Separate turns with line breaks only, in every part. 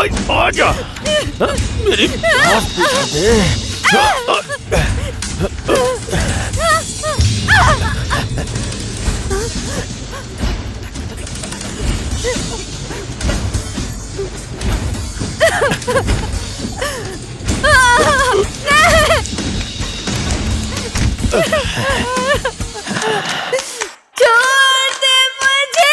आजा। मेरी माफ बुझा दे।
छोड़ दे मुझे।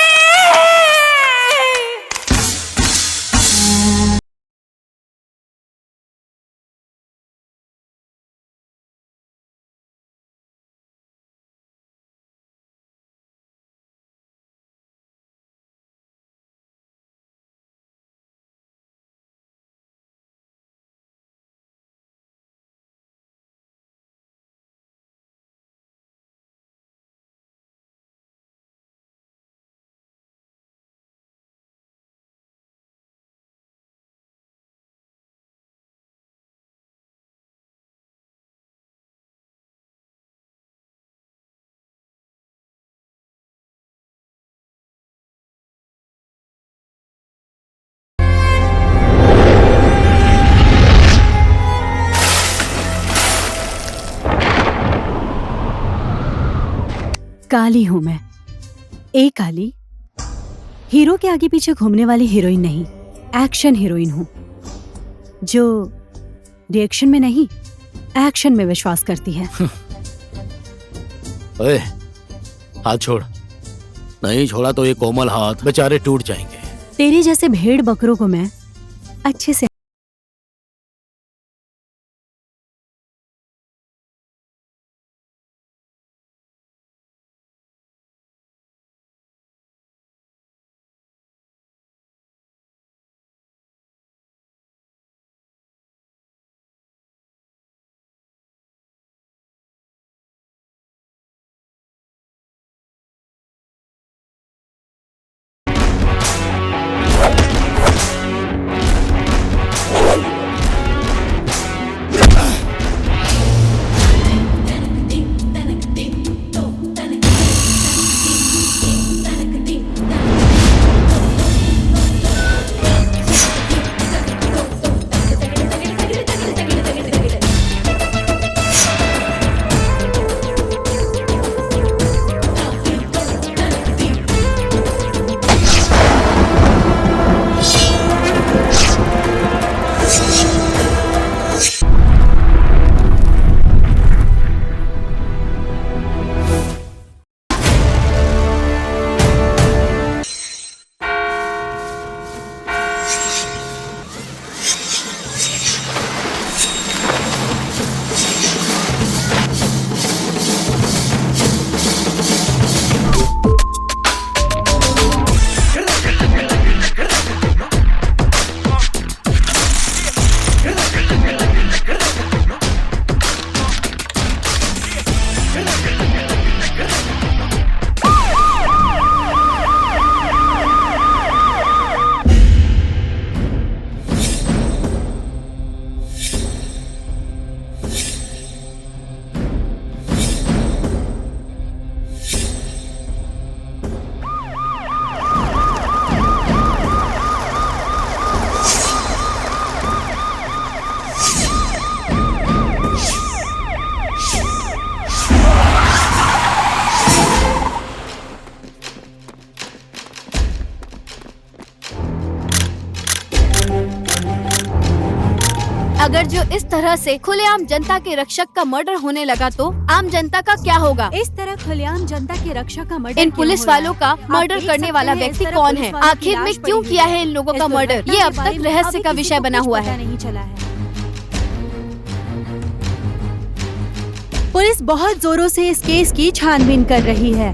काली हूं मैं, एक काली। हीरो के आगे पीछे घूमने वाली हीरोइन नहीं, एक्शन हीरोइन हूं, जो रिएक्शन में नहीं, एक्शन में विश्वास करती है।
ओए, हाथ छोड़। नहीं छोड़ा तो ये कोमल हाथ बेचारे टूट जाएंगे।
तेरे जैसे भेड़ बकरों को मैं अच्छे से
अगर जो इस तरह से खुलेआम जनता के रक्षक का मर्डर होने लगा तो आम जनता का क्या होगा?
इस तरह खुलेआम जनता के रक्षक का मर्डर
इन पुलिस वालों का मर्डर करने वाला व्यक्ति कौन है? आखिर में क्यों किया है इन लोगों का मर्डर? ये अब तक रहस्य का विषय बना हुआ है।
नहीं चला है। पुलिस बहुत जोरों से इस केस की छानबीन कर रही है।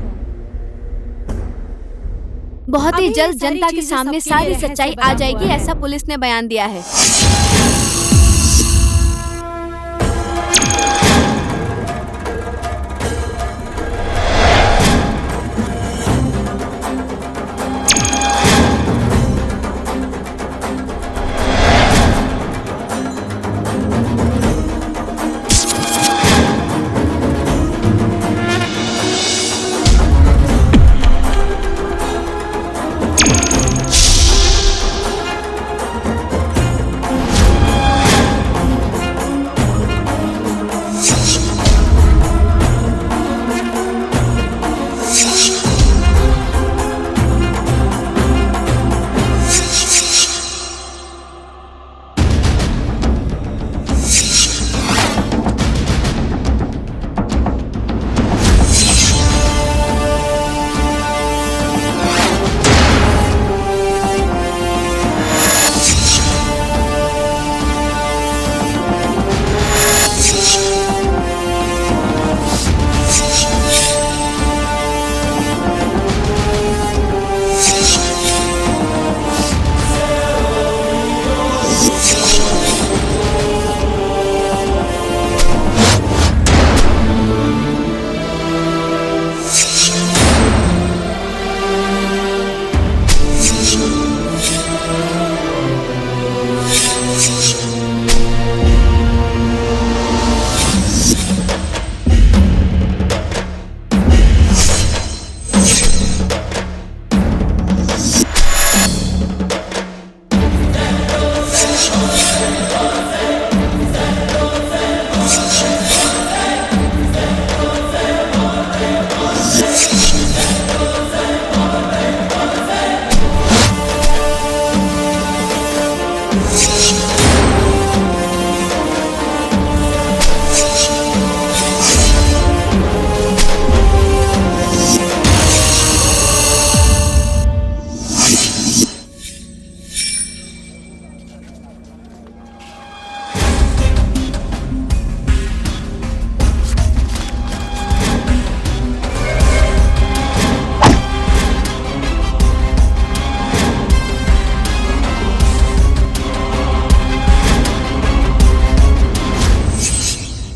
बहुत ही जल्द जनता के सामने सारी सच्चाई आ जाएगी, ऐसा पुलिस ने बयान दिया है।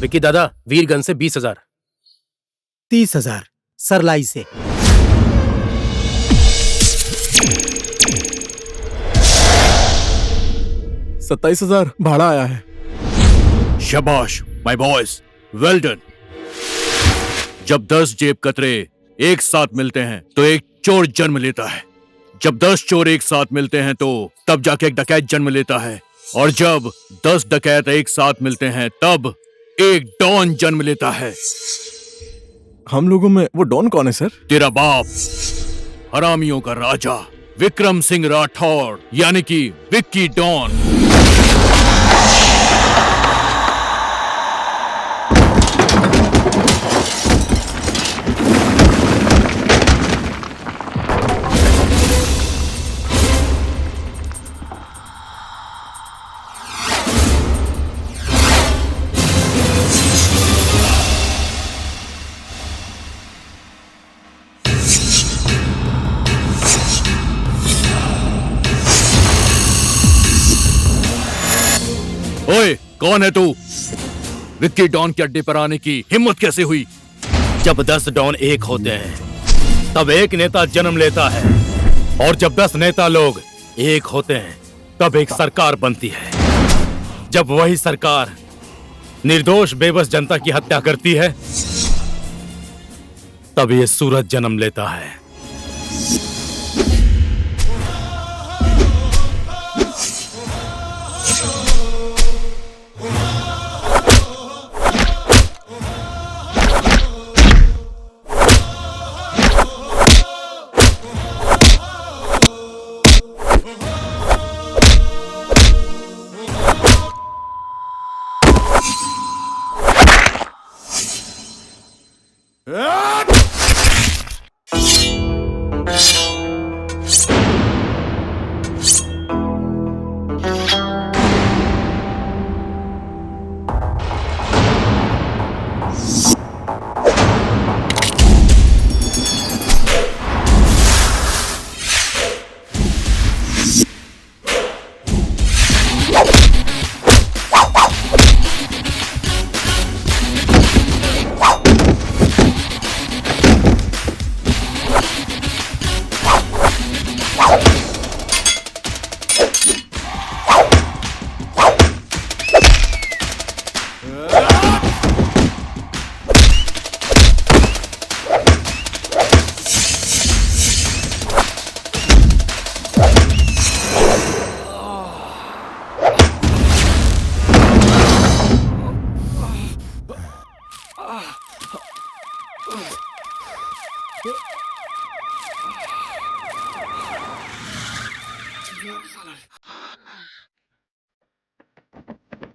विक्की दादा, वीरगंज से 20,000।
30,000 सरलाई से।
$27,000 भाड़ा आया है।
शाबाश माय बॉयज, वेल डन। जब 10 जेब कतरे एक साथ मिलते हैं तो एक चोर जन्म लेता है। जब 10 चोर एक साथ मिलते हैं तो तब जाके एक डकैत जन्म लेता है। और जब 10 डकैत एक साथ मिलते हैं तब एक डॉन जन्म लेता है।
हम लोगों में वो डॉन कौन है सर?
तेरा बाप, हरामियों का राजा विक्रम सिंह राठौड़, यानी कि विक्की डॉन। ओए, कौन है तू? विक्की डॉन के अड्डे पर आने की हिम्मत कैसे हुई? जब 10 डॉन एक होते हैं तब एक नेता जन्म लेता है, और जब 10 नेता लोग एक होते हैं तब एक सरकार बनती है। जब वही सरकार निर्दोष बेबस जनता की हत्या करती है तब ये सूरज जन्म लेता है।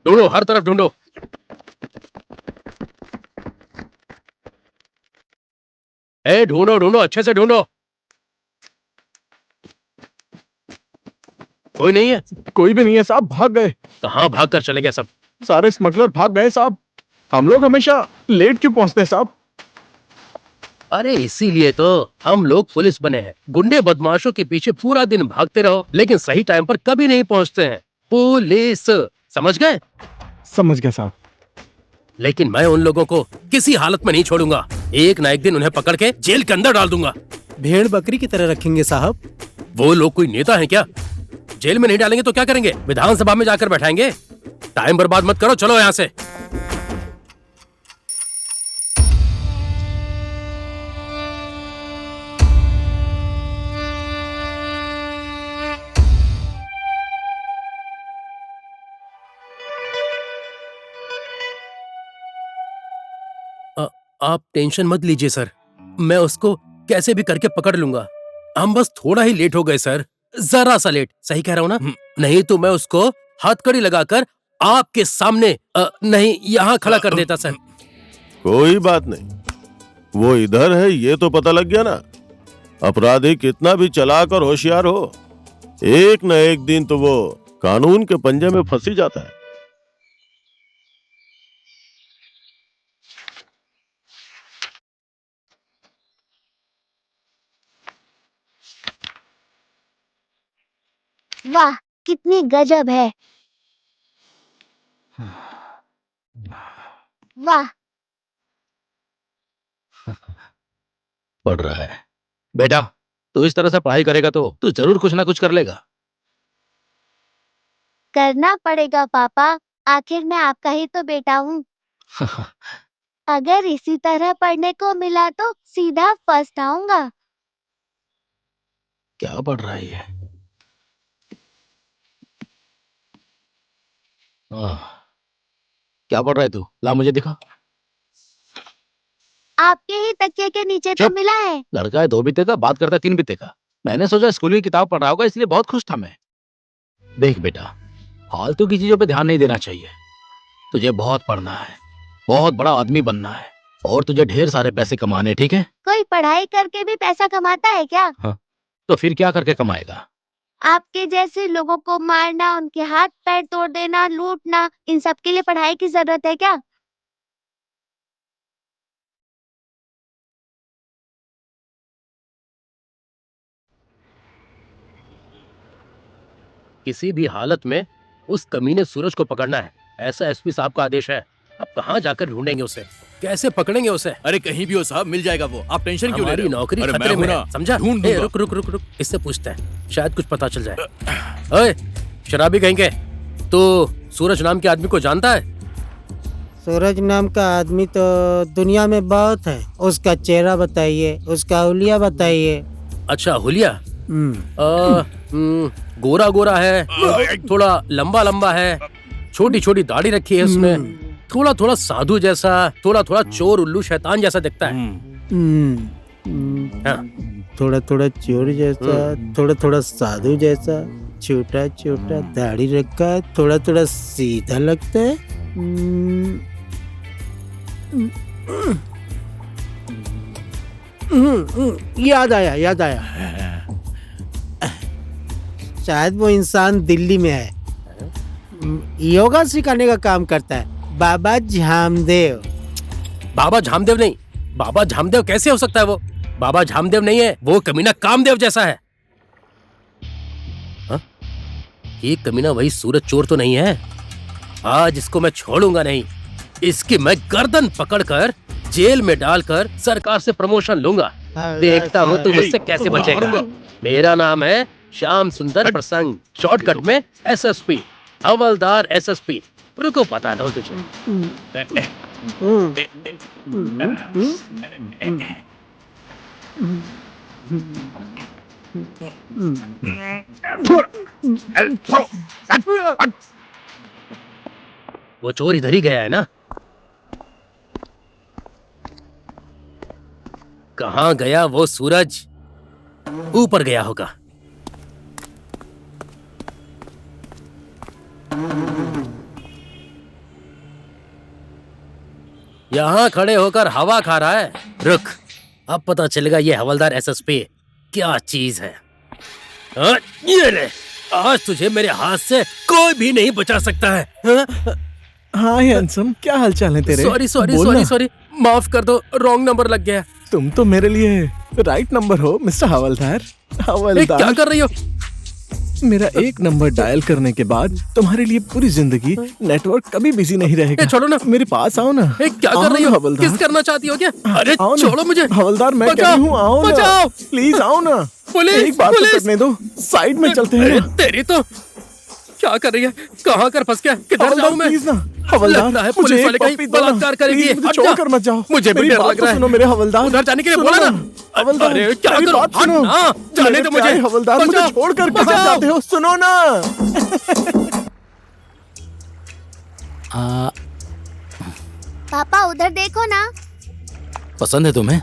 ढूंढो, हर तरफ ढूंढो। ढूंढो ढूंढो, अच्छे से ढूंढो। कोई नहीं है?
कोई भी नहीं है साहब, भाग गए।
कहाँ भाग कर चले गए सब?
सारे स्मगलर भाग गए साहब। हम लोग हमेशा लेट क्यों पहुंचते हैं साहब?
अरे इसीलिए तो हम लोग पुलिस बने हैं। गुंडे बदमाशों के पीछे पूरा दिन भागते रहो लेकिन सही टाइम पर कभी नहीं पहुंचते हैं। पुलिस, समझ गए?
समझ गया साहब।
लेकिन मैं उन लोगों को किसी हालत में नहीं छोड़ूंगा। एक ना एक दिन उन्हें पकड़ के जेल के अंदर डाल दूंगा।
भेड़ बकरी की तरह रखेंगे साहब।
वो लोग कोई नेता है क्या? जेल में नहीं डालेंगे तो क्या करेंगे? विधानसभा में जाकर बैठाएंगे। टाइम बर्बाद मत करो, चलो यहाँ से। आप टेंशन मत लीजिए सर, मैं उसको कैसे भी करके पकड़ लूंगा। हम बस थोड़ा ही लेट हो गए सर, जरा सा लेट। सही कह रहा हूं ना? नहीं तो मैं उसको हथकड़ी लगाकर आपके सामने नहीं, यहाँ खड़ा कर देता सर।
कोई बात नहीं, वो इधर है ये तो पता लग गया ना। अपराधी कितना भी चालाक और होशियार हो, एक न एक दिन तो वो कानून के पंजे में फंस ही जाता है।
वाह, कितनी गजब है। वाह।
पढ़ रहा है बेटा। तू इस तरह से पढ़ाई करेगा तो तू जरूर कुछ ना कुछ कर लेगा।
करना पड़ेगा पापा, आखिर मैं आपका ही तो बेटा हूँ। अगर इसी तरह पढ़ने को मिला तो सीधा फर्स्ट आऊंगा।
क्या पढ़ रहा है ये? क्या पढ़ रहा है तू? ला मुझे दिखा।
आपके ही तकिए के नीचे तो
चुप।
मिला है।
लड़का है 2 बित्ते का, बात करता है 3 बित्ते का। मैंने सोचा स्कूल की किताब पढ़ रहा होगा, इसलिए बहुत खुश था मैं। देख बेटा, फालतू की चीजों पे ध्यान नहीं देना चाहिए। तुझे बहुत पढ़ना है, बहुत बड़ा आदमी बनना है और तुझे ढेर सारे पैसे कमाने, ठीक है?
कोई पढ़ाई करके भी पैसा कमाता है क्या?
तो फिर क्या करके कमाएगा?
आपके जैसे लोगों को मारना, उनके हाथ पैर तोड़ देना, लूटना, इन सब के लिए पढ़ाई की जरूरत है क्या?
किसी भी हालत में उस कमीने सूरज को पकड़ना है, ऐसा एसपी साहब का आदेश है। अब कहाँ जाकर ढूंढेंगे उसे? कैसे पकड़ेंगे उसे?
अरे कहीं भी हो साहब, मिल जाएगा वो, आप टेंशन क्यों ले
हमारी
रहे हो?
नौकरी
अरे
खतरे
मैं
में
हूं
है,
ना,
समझा?
ढूंढ
ए,
दूंगा।
रुक, इससे पूछते हैं, शायद कुछ पता चल जाए। ओए, शराबी कहेंगे, तो सूरज नाम के आदमी को जानता है?
सूरज नाम का आदमी तो दुनिया में बहुत है। उसका चेहरा बताइए, उसका हुलिया बताइए।
अच्छा, हुलिया। गोरा गोरा है, थोड़ा लंबा लंबा है, छोटी छोटी दाढ़ी रखी है उसमें, थोड़ा थोड़ा साधु जैसा, थोड़ा थोड़ा चोर उल्लू शैतान जैसा दिखता है। हाँ।
थोड़ा थोड़ा चोर जैसा, थोड़ा थोड़ा साधु जैसा, छोटा छोटा दाढ़ी रखा है, थोड़ा थोड़ा सीधा लगता है। याद आया। शायद वो इंसान दिल्ली में है, योगा सिखाने का काम करता है। बाबा झामदेव।
बाबा झामदेव नहीं, बाबा झामदेव कैसे हो सकता है? वो बाबा झामदेव नहीं है, वो कमीना कामदेव जैसा है। हाँ? ये कमीना वही सूरज चोर तो नहीं है? आज इसको मैं छोड़ूंगा नहीं। इसकी मैं गर्दन पकड़कर जेल में डालकर सरकार से प्रमोशन लूंगा। देखता हूँ तुम मुझसे कैसे बचेगा। मेरा नाम है श्याम सुंदर प्रसंग, शॉर्टकट में एसएसपी, हवलदार एसएसपी। रुको, पता दो तुझे। वो चोर इधर ही गया है ना? कहाँ गया वो सूरज? ऊपर गया होगा। यहाँ खड़े होकर हवा खा रहा है। रुक, अब पता चलेगा ये हवलदार एसएसपी क्या चीज है। ये ले, आज तुझे मेरे हाथ से कोई भी नहीं बचा सकता है।
हाय हैंडसम, क्या हालचाल है तेरे?
सॉरी, माफ कर दो, रॉन्ग नंबर लग गया।
तुम तो मेरे लिए राइट नंबर हो मिस्टर हवलदार।
क्या कर रही हो?
मेरा एक नंबर डायल करने के बाद तुम्हारे लिए पूरी जिंदगी नेटवर्क कभी बिजी नहीं रहेगा।
छोड़ो ना,
मेरे पास आओ ना।
क्या कर रही हो?
हवलदार,
किस करना चाहती हो क्या? अरे छोड़ो मुझे।
हवलदार, मैं कह रही हूँ आओ ना, प्लीज आओ ना। एक बात तो करने दो, साइड में चलते हैं ना।
तेरी तो क्या कर रही है? कहाँ कर फंस गया? किधर जाऊँ मैं?
प्लीज ना हवलदार,
पुलिस वाले कहीं बलात्कार करेगी।
छोड़कर मत जाओ,
मुझे भी डर लग रहा है।
सुनो मेरे हवलदार,
उधर जाने के लिए बोला ना।
हवलदार,
अरे क्या
मेरी
करो?
बात सुनो।
जाने दो मुझे।
हवलदार, मुझे छोड़कर कहाँ जाते हो? सुनो ना।
पापा उधर देखो ना।
पसंद है तुम्हें?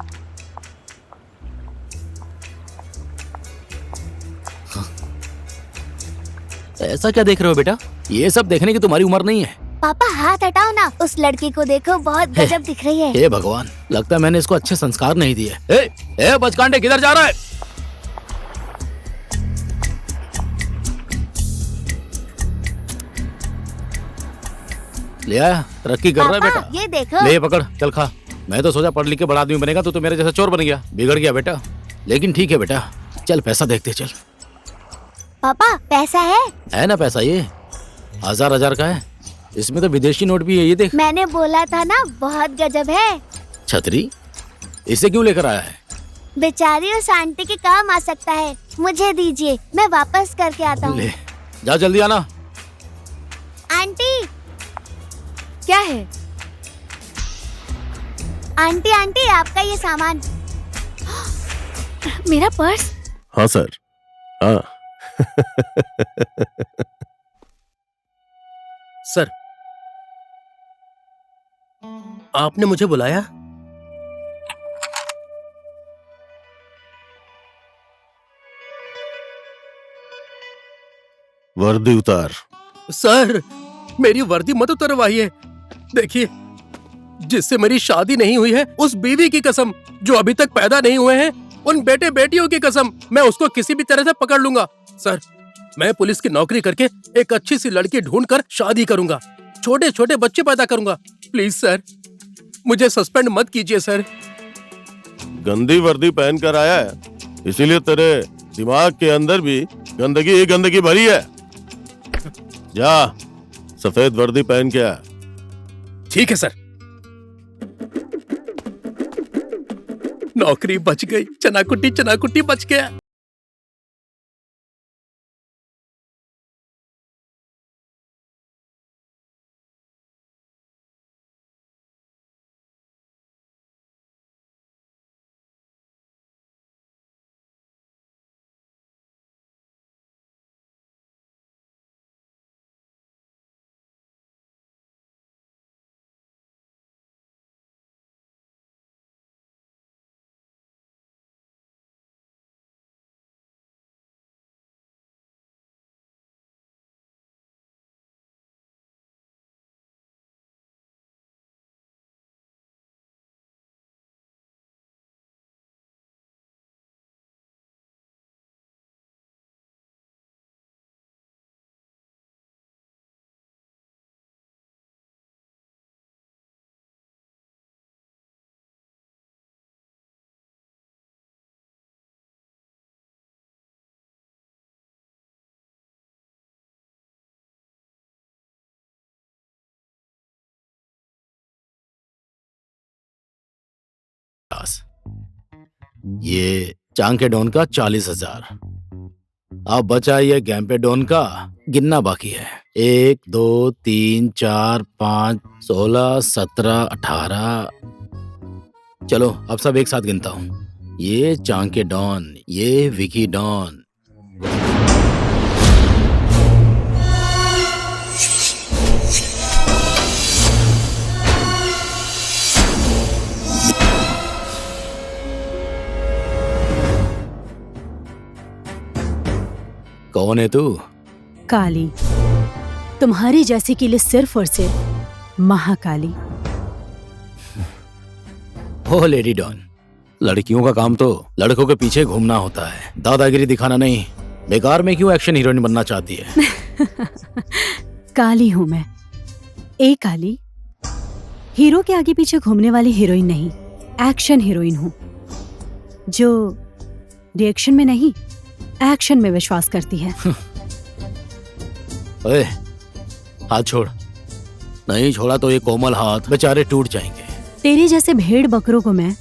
ऐसा क्या देख रहे हो बेटा? ये सब देखने की तुम्हारी उम्र नहीं है।
पापा हाथ हटाओ ना, उस लड़की को देखो, बहुत गजब दिख रही है।
हे भगवान, लगता है मैंने इसको अच्छे संस्कार नहीं दिए। ए बचकांडे, किधर जा रहा है? ले आया, तरक्की कर रहा है
पापा,
बेटा।
ये देखो।
ले पकड़, चल खा। मैं तो सोचा पढ़ लिख के बड़ा आदमी बनेगा, तो मेरे जैसा चोर बन गया। बिगड़ गया बेटा, लेकिन ठीक है बेटा। चल पैसा देखते चल।
पापा पैसा है
ना पैसा? ये 1000 का है। इसमें तो विदेशी नोट भी है, ये देख।
मैंने बोला था ना, बहुत गजब है।
छतरी इसे क्यों लेकर आया है?
बेचारी उस आंटी के काम आ सकता है। मुझे दीजिए, मैं वापस करके आता हूँ।
ले जा, जल्दी आना।
आंटी,
क्या है?
आंटी आंटी, आपका ये सामान।
मेरा पर्स?
हाँ सर, हाँ।
सर, आपने मुझे बुलाया?
वर्दी उतार।
सर, मेरी वर्दी मत उतरवाइए। देखिए, जिससे मेरी शादी नहीं हुई है, उस बीवी की कसम, जो अभी तक पैदा नहीं हुए हैं, उन बेटे बेटियों की कसम, मैं उसको किसी भी तरह से पकड़ लूंगा। सर, मैं पुलिस की नौकरी करके एक अच्छी सी लड़की ढूंढकर शादी करूंगा, छोटे छोटे बच्चे पैदा करूंगा। प्लीज सर, मुझे सस्पेंड मत कीजिए सर।
गंदी वर्दी पहन कर आया है, इसीलिए तेरे दिमाग के अंदर भी गंदगी ही गंदगी भरी है। जा, सफेद वर्दी पहन के आ।
ठीक है सर। नौकरी बच गई, चनाकुटी बच गया।
ये चांके डॉन का 40,000। अब बचा ये गैम्पे डॉन का गिनना बाकी है। 1 2 3 4 5 16 17 18। चलो अब सब एक साथ गिनता हूँ। ये चांके डॉन, ये विकी डॉन। कौन है तू?
काली, तुम्हारी जैसी के लिए सिर्फ और सिर्फ महाकाली।
ओ लेडी डॉन, लड़कियों का काम तो लड़कों के पीछे घूमना होता है, दादागिरी दिखाना नहीं। बेकार में क्यों एक्शन हीरोइन बनना चाहती है?
काली हूं मैं, एक काली। हीरो के आगे पीछे घूमने वाली हीरोइन नहीं, एक्शन हीरोइन हूं, जो रिएक्शन में नहीं एक्शन में विश्वास करती है।
ओए, हाथ छोड़। नहीं छोड़ा तो ये कोमल हाथ बेचारे टूट जाएंगे।
तेरे जैसे भेड़ बकरों को मैं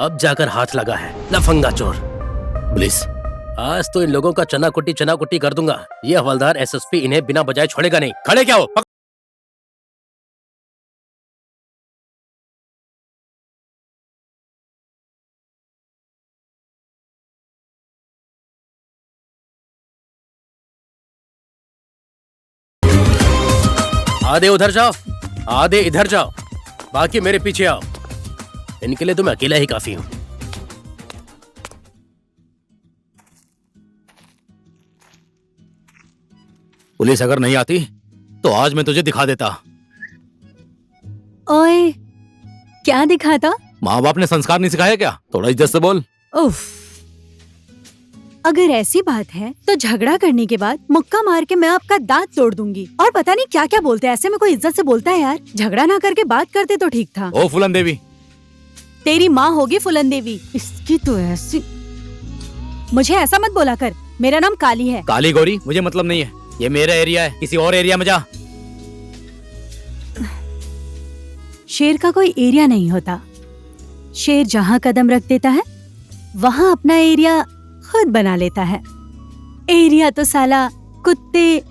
अब जाकर हाथ लगा है लफंगा चोर।
पुलिस,
आज तो इन लोगों का चना कुट्टी कर दूंगा। ये हवलदार एसएसपी इन्हें बिना बजाए छोड़ेगा नहीं। खड़े क्या हो? आधे उधर जाओ, आधे इधर जाओ, बाकी मेरे पीछे आओ। इनके लिए तो मैं अकेला ही काफी हूं।
पुलिस अगर नहीं आती तो आज मैं तुझे दिखा देता।
ओए, क्या दिखाता?
माँ बाप ने संस्कार नहीं सिखाया क्या? थोड़ा इज्जत से बोल।
उफ, अगर ऐसी बात है तो झगड़ा करने के बाद मुक्का मार के मैं आपका दांत तोड़ दूंगी। और पता नहीं क्या क्या बोलते हैं, ऐसे में कोई इज्जत से बोलता है यार? झगड़ा ना करके बात करते तो ठीक था।
ओ फूलन देवी,
तेरी माँ होगी फूलन देवी। इसकी तो ऐसी, मुझे ऐसा मत बोला कर। मेरा नाम काली है।
काली गोरी मुझे मतलब नहीं है, ये मेरा एरिया है, किसी और एरिया में जा।
शेर का कोई एरिया नहीं होता। शेर जहाँ कदम रख देता है वहाँ अपना एरिया खुद बना लेता है। एरिया तो साला कुत्ते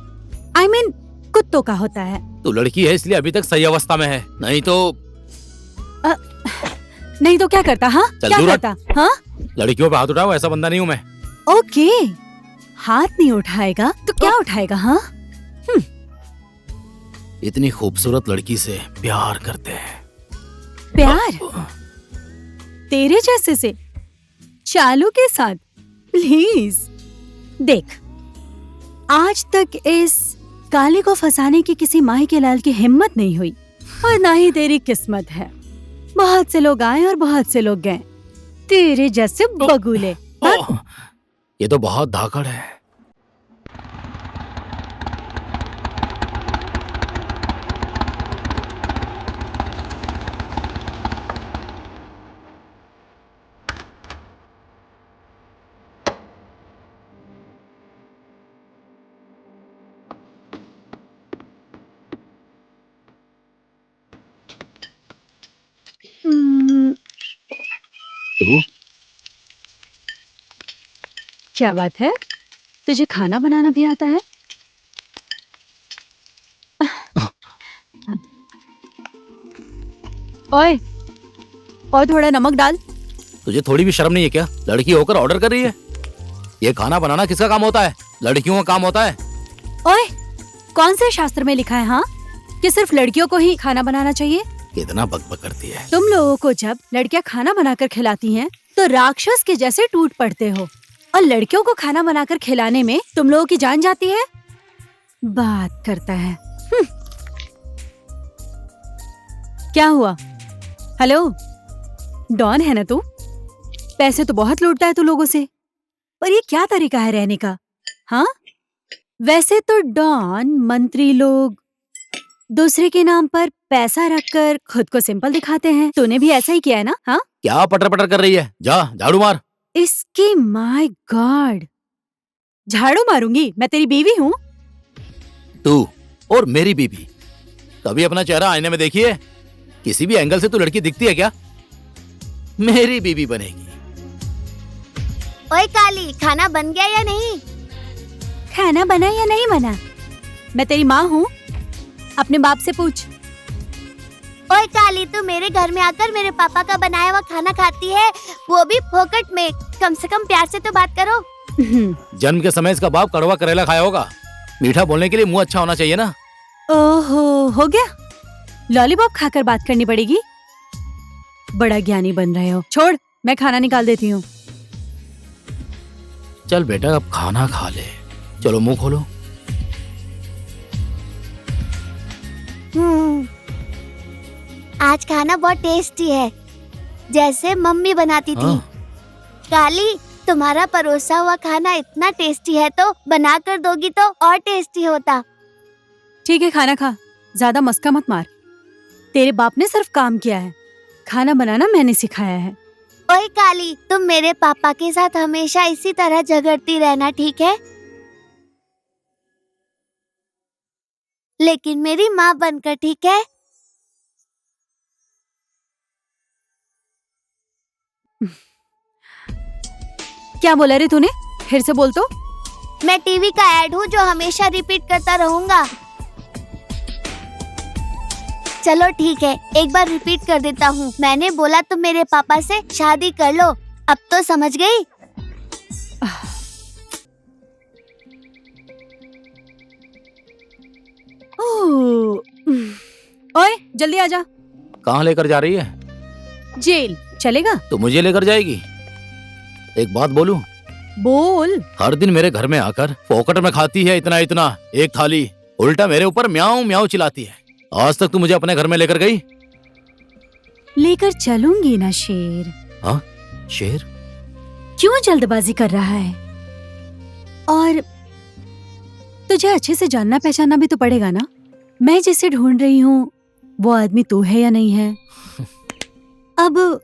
कुत्तों का होता है।
तू लड़की है इसलिए अभी तक सही अवस्था में है, नहीं तो
क्या करता? हाँ,
चल
क्या
दूर हट।
करता? हाँ,
लड़कियों पे हाथ उठाओ, ऐसा बंदा नहीं हूँ मैं।
ओके, हाथ नहीं उठाएगा तो क्या उठाएगा? हाँ,
इतनी खूबसूरत लड़की से प्यार करते हैं।
प्यार तेरे जैसे से चालू के साथ? प्लीज देख, आज तक इस काली को फंसाने की किसी माही के लाल की हिम्मत नहीं हुई, और ना ही तेरी किस्मत है। बहुत से लोग आए और बहुत से लोग गए, तेरे जैसे बगुले।
ये तो बहुत धाकड़ है।
क्या बात है, तुझे खाना बनाना भी आता है? ओए, और थोड़ा नमक डाल।
तुझे थोड़ी भी शर्म नहीं है क्या? लड़की होकर ऑर्डर कर रही है। ये खाना बनाना किसका काम होता है? लड़कियों का काम होता है।
ओए, कौन से शास्त्र में लिखा है हाँ कि सिर्फ लड़कियों को ही खाना बनाना चाहिए?
कितना बकबक करती है।
तुम लोगों को जब लड़कियां खाना बनाकर खिलाती हैं तो राक्षस के जैसे टूट पड़ते हो, और लड़कियों को खाना बनाकर खिलाने में तुम लोगों की जान जाती है। बात करता है। क्या हुआ? हेलो, डॉन है ना तू? पैसे तो बहुत लूटता है तू लोगों से, पर ये क्या तरीका है रहने का? हाँ, वैसे तो डॉन मंत्री लोग दूसरे के नाम पर पैसा रखकर खुद को सिंपल दिखाते हैं। तूने भी ऐसा ही किया है ना? हाँ,
क्या पटर पटर कर रही है? जा झाड़ू मार।
इसकी माय गॉड, झाड़ू मारूंगी? मैं तेरी बीवी हूँ?
तू और मेरी बीवी, कभी अपना चेहरा आईने में देखिए। किसी भी एंगल से तू लड़की दिखती है क्या? मेरी बीवी बनेगी।
ओए काली, खाना बन गया या नहीं?
खाना बना या नहीं बना? मैं तेरी माँ हूँ, अपने बाप से पूछ।
ओए काली, तू मेरे घर में आकर मेरे पापा का बनाया हुआ खाना खाती है, वो भी फोकट में। कम से कम प्यार से तो बात करो।
जन्म के समय इसका बाप कड़वा करेला खाया होगा। मीठा बोलने के लिए मुंह अच्छा होना चाहिए ना।
ओहो, हो गया? लॉलीपॉप खाकर बात करनी पड़ेगी? बड़ा ज्ञानी बन रहे हो। छोड़, मैं खाना निकाल देती हूँ।
चल बेटा, अब खाना खा ले। चलो मुंह खोलो।
आज खाना बहुत टेस्टी है, जैसे मम्मी बनाती थी।
हाँ।
काली, तुम्हारा परोसा हुआ खाना इतना टेस्टी है तो बना कर दोगी तो और टेस्टी होता।
ठीक है, खाना खा, ज्यादा मस्का मत मार। तेरे बाप ने सिर्फ काम किया है, खाना बनाना मैंने सिखाया है।
ओए काली, तुम मेरे पापा के साथ हमेशा इसी तरह झगड़ती रहना, ठीक है? लेकिन मेरी माँ बनकर, ठीक है?
क्या बोला रे तूने? फिर से बोल तो।
मैं टीवी का ऐड हूँ जो हमेशा रिपीट करता रहूंगा। चलो ठीक है, एक बार रिपीट कर देता हूँ। मैंने बोला तुम मेरे पापा से शादी कर लो। अब तो समझ गई?
ओए जल्दी आजा।
कहाँ लेकर जा रही है?
जेल चलेगा?
तो मुझे लेकर जाएगी? एक बात बोलूं?
बोल।
हर दिन मेरे घर में आकर फोकट में खाती है इतना इतना एक थाली, उल्टा मेरे ऊपर म्याऊं म्याऊं चिल्लाती है। आज तक तू मुझे अपने घर में लेकर गई?
लेकर चलूंगी ना शेर।
हाँ शेर?
क्यों जल्दबाजी कर रहा है? और तुझे अच्छे से जानना पहचानना भी तो पड़ेगा ना। मैं जिसे ढूंढ रही हूँ वो आदमी तू है या नहीं है? अब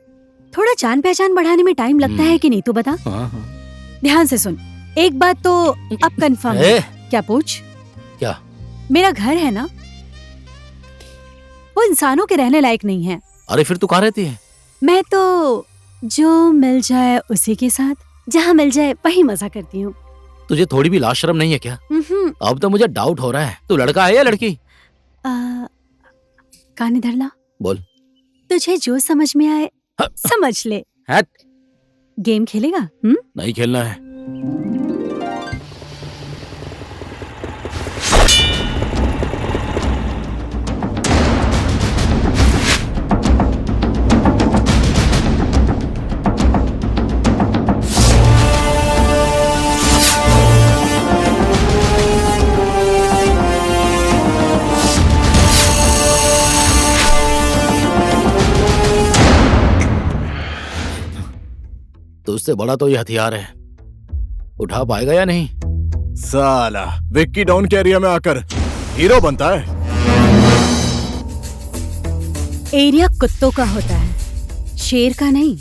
थोड़ा जान पहचान बढ़ाने में टाइम लगता है कि नहीं, तू बता। ध्यान से सुन, एक बात तो अब कंफर्म है। क्या पूछ?
क्या?
मेरा घर है ना, वो इंसानों के रहने लायक नहीं है।
अरे फिर तू कहाँ रहती है?
मैं तो जो मिल जाए उसी के साथ, जहाँ मिल जाए वही मजा करती हूँ।
तुझे थोड़ी भी लाज शर्म नहीं है क्या? अब तो मुझे डाउट हो रहा है, तू लड़का है या लड़की?
कान इधर ला।
बोल।
तुझे जो समझ में आए समझ ले।
हट।
गेम खेलेगा?
नहीं खेलना है। तो उससे बड़ा तो ये हथियार है, उठा पाएगा या नहीं?
साला विक्की डॉन के एरिया में आकर हीरो बनता है।
एरिया कुत्तों का होता है, शेर का नहीं।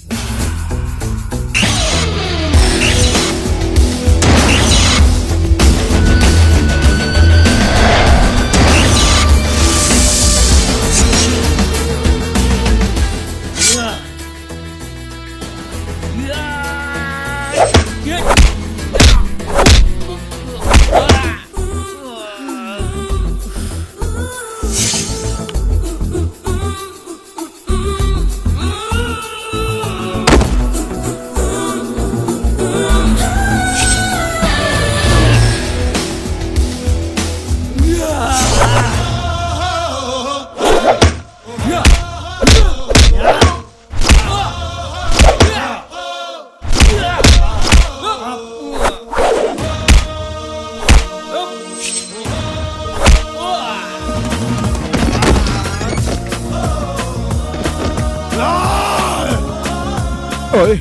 ओए,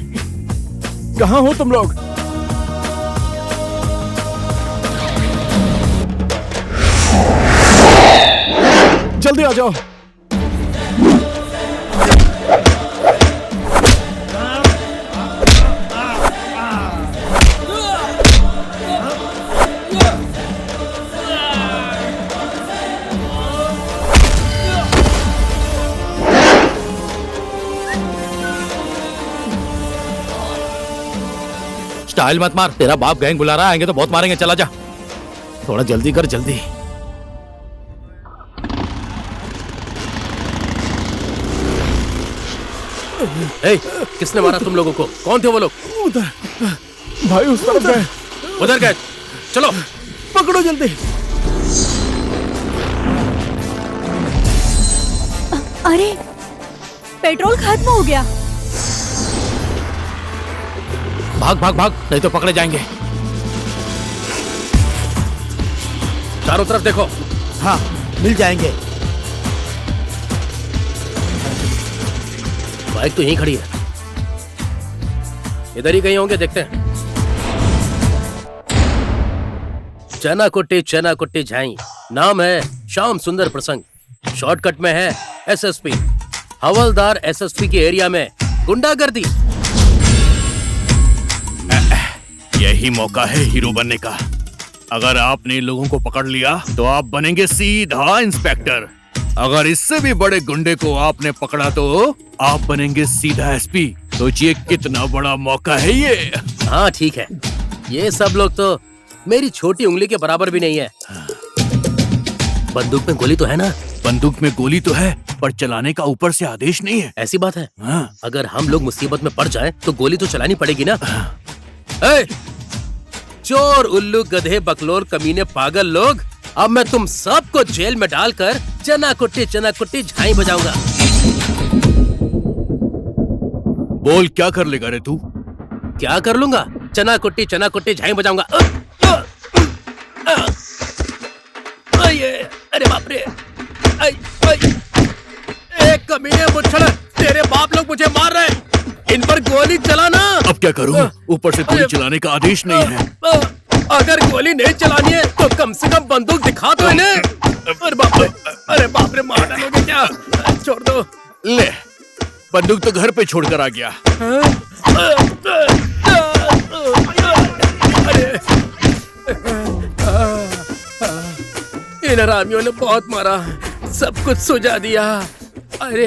कहाँ हो तुम लोग? जल्दी आ जाओ।
स्टाइल मत मार, तेरा बाप गैंग बुला रहा है, आएंगे तो बहुत मारेंगे। चला जा, थोड़ा जल्दी कर, जल्दी।
ए, किसने मारा तुम लोगों को? कौन थे वो लोग?
उधर भाई, उस तरफ गए।
उधर गए? चलो
पकड़ो जल्दी।
अरे पेट्रोल खत्म हो गया।
भाग भाग भाग, नहीं तो पकड़े जाएंगे।
चारों तरफ देखो।
हाँ, मिल जाएंगे।
बाइक तो यहीं खड़ी है, इधर ही कहीं होंगे, देखते हैं। चना कुट्टी झाई, नाम है श्याम सुंदर प्रसंग, शॉर्टकट में है एसएसपी। हवलदार एसएसपी के एरिया में गुंडागर्दी।
यही मौका है हीरो बनने का। अगर आपने इन लोगों को पकड़ लिया तो आप बनेंगे सीधा इंस्पेक्टर। अगर इससे भी बड़े गुंडे को आपने पकड़ा तो आप बनेंगे सीधा एसपी। सोचिए कितना बड़ा मौका है ये।
हाँ ठीक है, ये सब लोग तो मेरी छोटी उंगली के बराबर भी नहीं है। बंदूक में गोली तो है ना?
बंदूक में गोली तो है, पर चलाने का ऊपर से आदेश नहीं है।
ऐसी बात है?
हाँ।
अगर हम लोग मुसीबत में पड़ जाएं, तो गोली तो चलानी पड़ेगी ना। ए, चोर, उल्लू, गधे, बकलोल, कमीने, पागल लोग, अब मैं तुम सबको जेल में डालकर चना कुट्टी झाई बजाऊंगा।
बोल क्या कर लेगा रे तू?
क्या कर लूंगा? चना कुट्टी झाई बजाऊंगा। अरे बाप रे! एक कमीने मुच्छड़, तेरे बाप लोग मुझे मार रहे हैं। इन पर गोली चलाना।
अब क्या करूं? ऊपर से गोली चलाने का आदेश नहीं है।
अगर गोली नहीं चलानी है तो कम से कम बंदूक दिखा दो इन्हें। अरे बाप रे, मार डालोगे क्या? छोड़ दो।
ले, बंदूक तो घर पे छोड़कर आ गया।
इन हरामियों ने बहुत मारा, सब कुछ सुझा दिया। अरे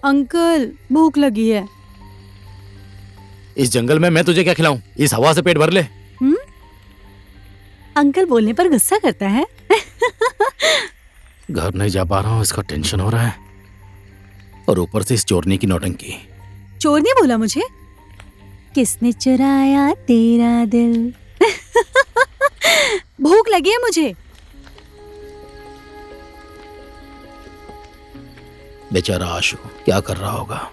अंकल भूख लगी है।
इस जंगल में मैं तुझे क्या खिलाऊं? इस हवा से पेट भर ले।
अंकल बोलने पर गुस्सा करता है।
घर नहीं जा पा रहा हूँ, इसका टेंशन हो रहा है, और ऊपर से इस चोरनी की नौटंकी।
चोर ने बोला मुझे? किसने चुराया तेरा दिल? भूख लगी है मुझे।
बेचारा आशु क्या कर रहा होगा?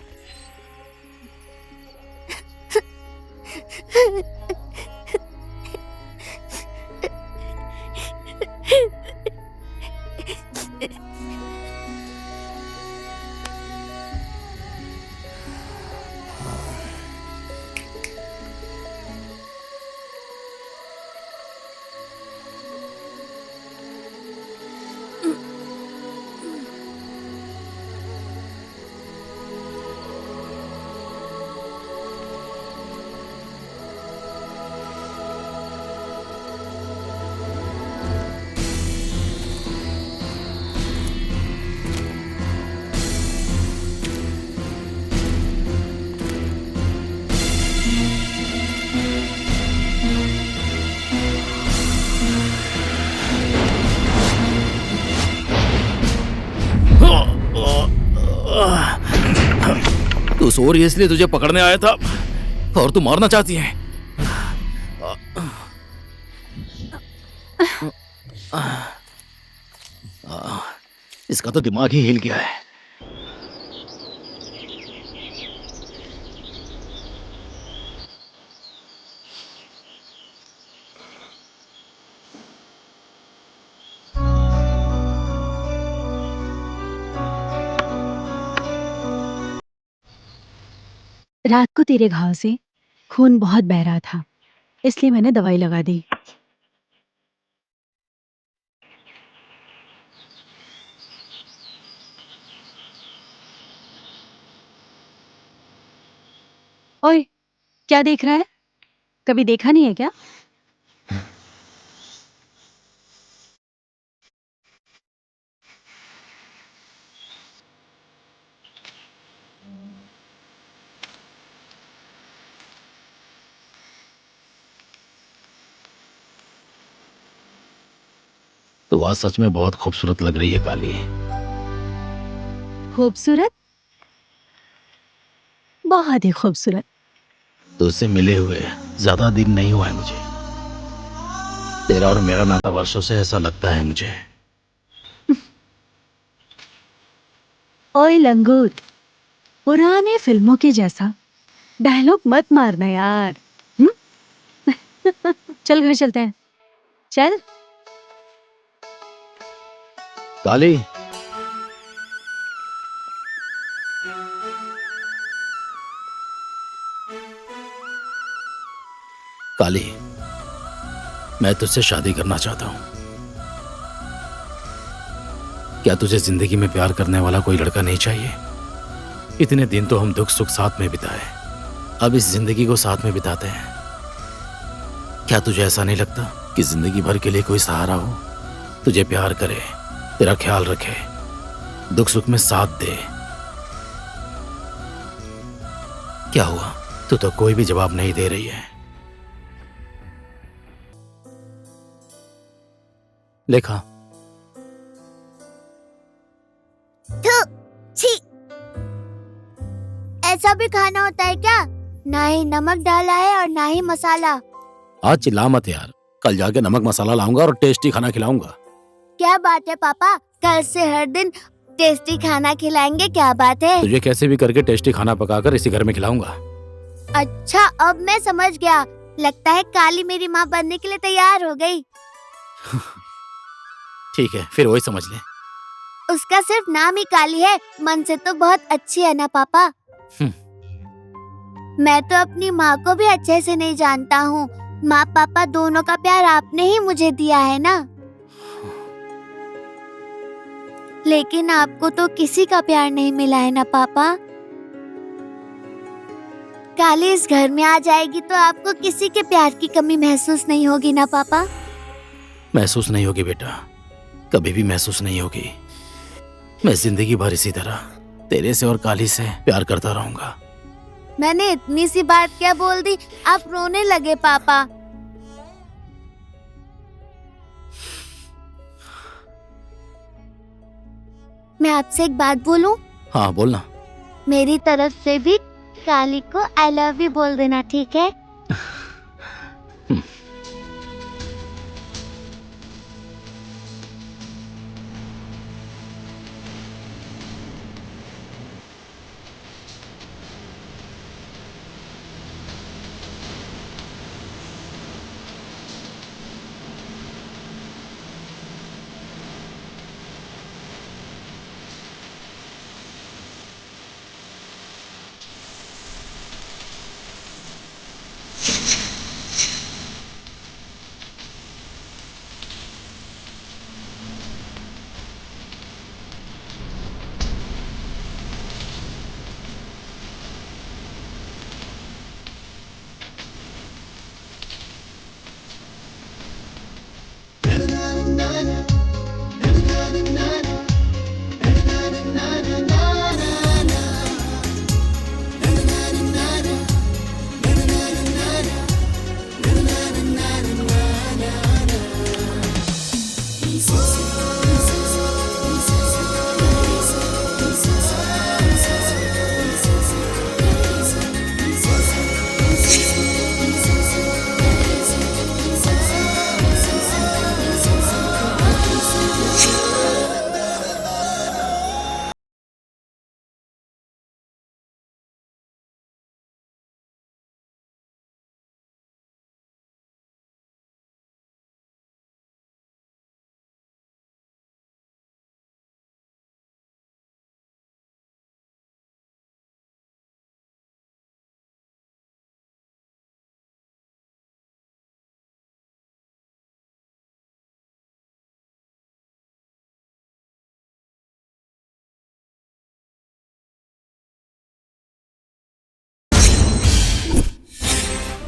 तू सो रही है इसलिए तुझे पकड़ने आया था, और तू मारना चाहती है। इसका तो दिमाग ही हिल गया है।
रात को तेरे घाव से खून बहुत बह रहा था, इसलिए मैंने दवाई लगा दी। ओए, क्या देख रहा है? कभी देखा नहीं है क्या?
तो आज सच में बहुत खूबसूरत लग रही है काली।
खूबसूरत? बहुत ही खूबसूरत।
तो उससे मिले हुए ज्यादा दिन नहीं हुआ है मुझे। तेरा और मेरा नाता वर्षों से ऐसा लगता है मुझे।
ओए लंगूर, पुराने फिल्मों के जैसा डायलॉग मत मारना यार। चल घर चलते हैं, चल।
काली, काली, मैं तुझसे शादी करना चाहता हूं। क्या तुझे जिंदगी में प्यार करने वाला कोई लड़का नहीं चाहिए? इतने दिन तो हम दुख सुख साथ में बिताए, अब इस जिंदगी को साथ में बिताते हैं। क्या तुझे ऐसा नहीं लगता कि जिंदगी भर के लिए कोई सहारा हो, तुझे प्यार करे, तेरा ख्याल रखे, दुख सुख में साथ दे? क्या हुआ, तू तो कोई भी जवाब नहीं दे रही है। लेखा,
छी, ऐसा भी खाना होता है क्या? ना ही नमक डाला है और ना ही मसाला।
आज चिल्ला मत यार, कल जाके नमक मसाला लाऊंगा और टेस्टी खाना खिलाऊंगा।
क्या बात है पापा, कल से हर दिन टेस्टी खाना खिलाएंगे, क्या बात है?
तुझे कैसे भी करके टेस्टी खाना पकाकर इसी घर में खिलाऊंगा।
अच्छा, अब मैं समझ गया। लगता है काली मेरी माँ बनने के लिए तैयार हो गई।
ठीक है, फिर वही समझ ले।
उसका सिर्फ नाम ही काली है, मन से तो बहुत अच्छी है ना पापा। मैं तो अपनी माँ को भी अच्छे से नहीं जानता हूँ। माँ पापा दोनों का प्यार आपने ही मुझे दिया है ना। लेकिन आपको तो किसी का प्यार नहीं मिला है ना पापा। काली इस घर में आ जाएगी तो आपको किसी के प्यार की कमी महसूस नहीं होगी ना पापा?
महसूस नहीं होगी बेटा, कभी भी महसूस नहीं होगी। मैं जिंदगी भर इसी तरह तेरे से और काली से प्यार करता रहूंगा।
मैंने इतनी सी बात क्या बोल दी, आप रोने लगे पापा। मैं आपसे एक बात बोलूं?
हाँ बोलना।
मेरी तरफ से भी काली को आई लव यू बोल देना, ठीक है?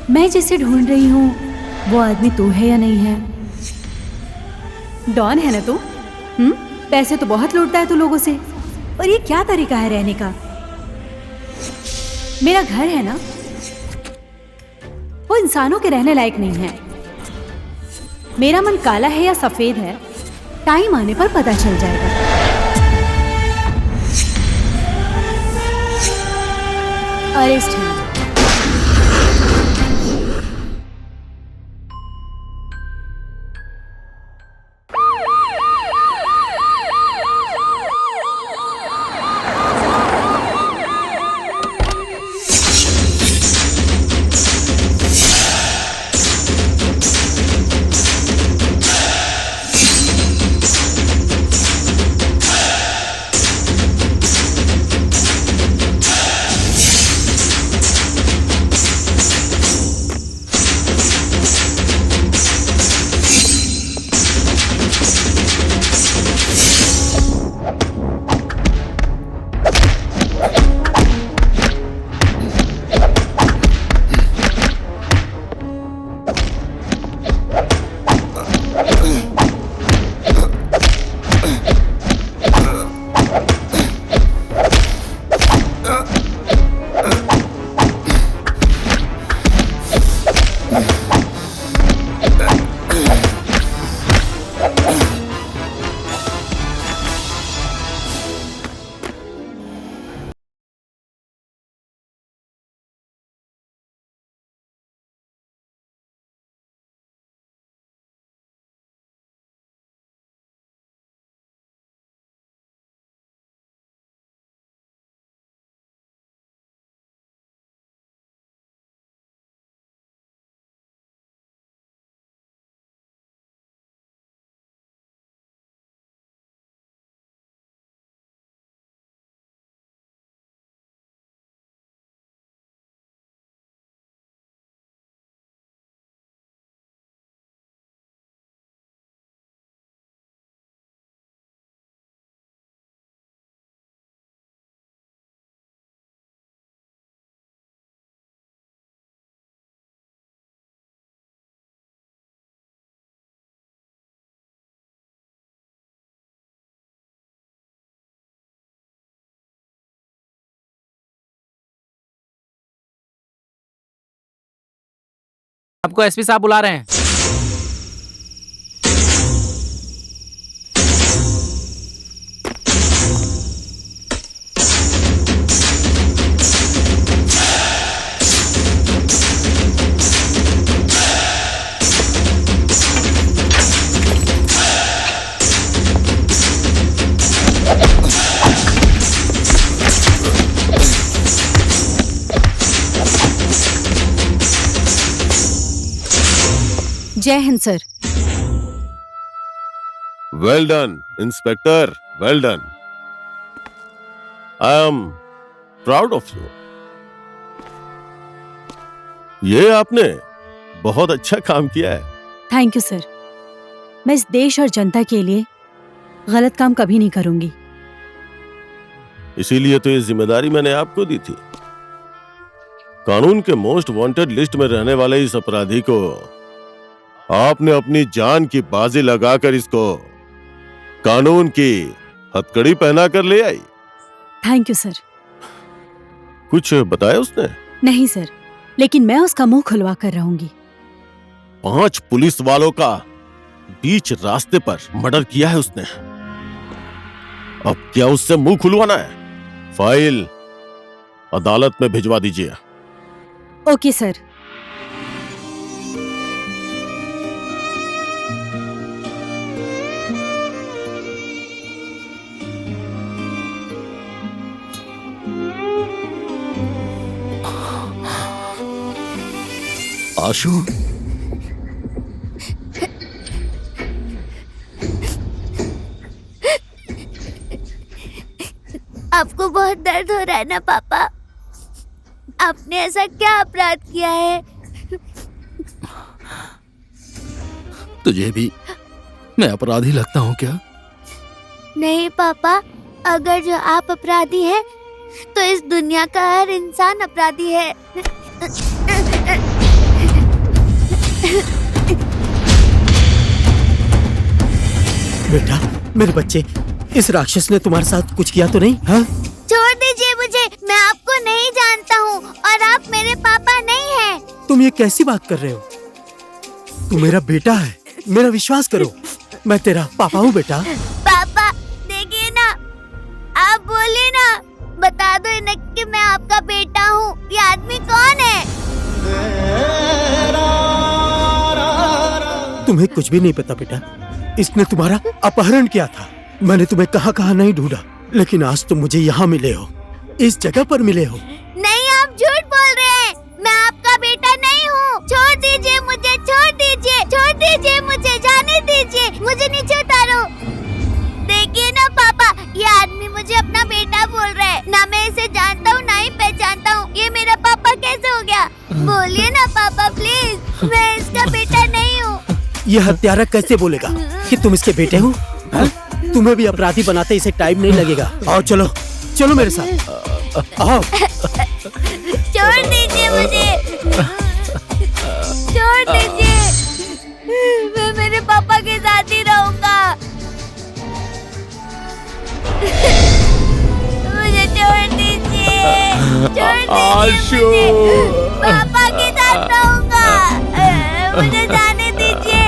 मैं जिसे ढूंढ रही हूँ वो आदमी तू है या नहीं है? डॉन है ना तू? पैसे तो बहुत लूटता है तू लोगों से, पर ये क्या तरीका है रहने का? मेरा घर है ना, वो इंसानों के रहने लायक नहीं है। मेरा मन काला है या सफेद है, टाइम आने पर पता चल जाएगा। अरेस्ट है।
आपको एसपी साहब बुला रहे हैं।
जय Hind sir.
Well done inspector, well done. I am proud of you. ये आपने बहुत अच्छा काम किया है।
Thank you sir. मैं इस देश और जनता के लिए गलत काम कभी नहीं करूंगी।
इसीलिए तो ये जिम्मेदारी मैंने आपको दी थी। कानून के मोस्ट वांटेड लिस्ट में रहने वाले इस अपराधी को आपने अपनी जान की बाजी लगाकर इसको कानून की हथकड़ी पहना कर ले आई।
Thank you sir.
कुछ बताया उसने?
नहीं सर, लेकिन मैं उसका मुंह खुलवा कर रहूंगी।
5 पुलिस वालों का बीच रास्ते पर मर्डर किया है उसने। अब क्या उससे मुंह खुलवाना है? फाइल अदालत में भिजवा दीजिए।
Okay sir.
आशु,
आपको बहुत दर्द हो रहा है ना पापा? आपने ऐसा क्या अपराध किया है?
तुझे भी मैं अपराधी लगता हूँ क्या?
नहीं पापा, अगर जो आप अपराधी हैं, तो इस दुनिया का हर इंसान अपराधी है।
बेटा, मेरे बच्चे, इस राक्षस ने तुम्हारे साथ कुछ किया तो नहीं? हाँ?
छोड़ दीजिए मुझे, मैं आपको नहीं जानता हूँ और आप मेरे पापा नहीं हैं।
तुम ये कैसी बात कर रहे हो? तू मेरा बेटा है, मेरा विश्वास करो। मैं तेरा पापा हूँ बेटा।
पापा देखिए ना, आप बोलिए ना, बता दो इन्हें कि मैं आपका बेटा हूँ। ये आदमी कौन है?
तुम्हें कुछ भी नहीं पता बेटा। इसने तुम्हारा अपहरण किया था। मैंने तुम्हें कहाँ नहीं ढूंढा, लेकिन आज तुम मुझे यहाँ मिले हो, इस जगह पर मिले हो।
नहीं, आप झूठ बोल रहे हैं। मैं आपका बेटा नहीं हूँ। छोड़ दीजिए मुझे, छोड़ दीजिए, छोड़ दीजिए मुझे, जाने दीजिए, मुझे नीचे उतारो। देखिए ना पापा, ये आदमी मुझे अपना बेटा बोल रहा है। ना मैं इसे जानता हूँ, ना ही पहचानता हूँ। ये मेरा पापा कैसे हो गया? बोलिए ना पापा प्लीज, मैं इसका बेटा नहीं हूँ।
ये हत्यारा कैसे बोलेगा कि तुम इसके बेटे हो? हाँ? तुम्हें भी अपराधी बनाते इसे टाइम नहीं लगेगा। आओ चलो, चलो मेरे साथ आओ।
छोड़ दीजिए मुझे, छोड़ दीजिए। मैं मेरे पापा के साथ ही रहूंगा। मुझे छोड़ दीजिए, छोड़ दीजिए मुझे। पापा के साथ रहूंगा। मुझे जाने दीजिए,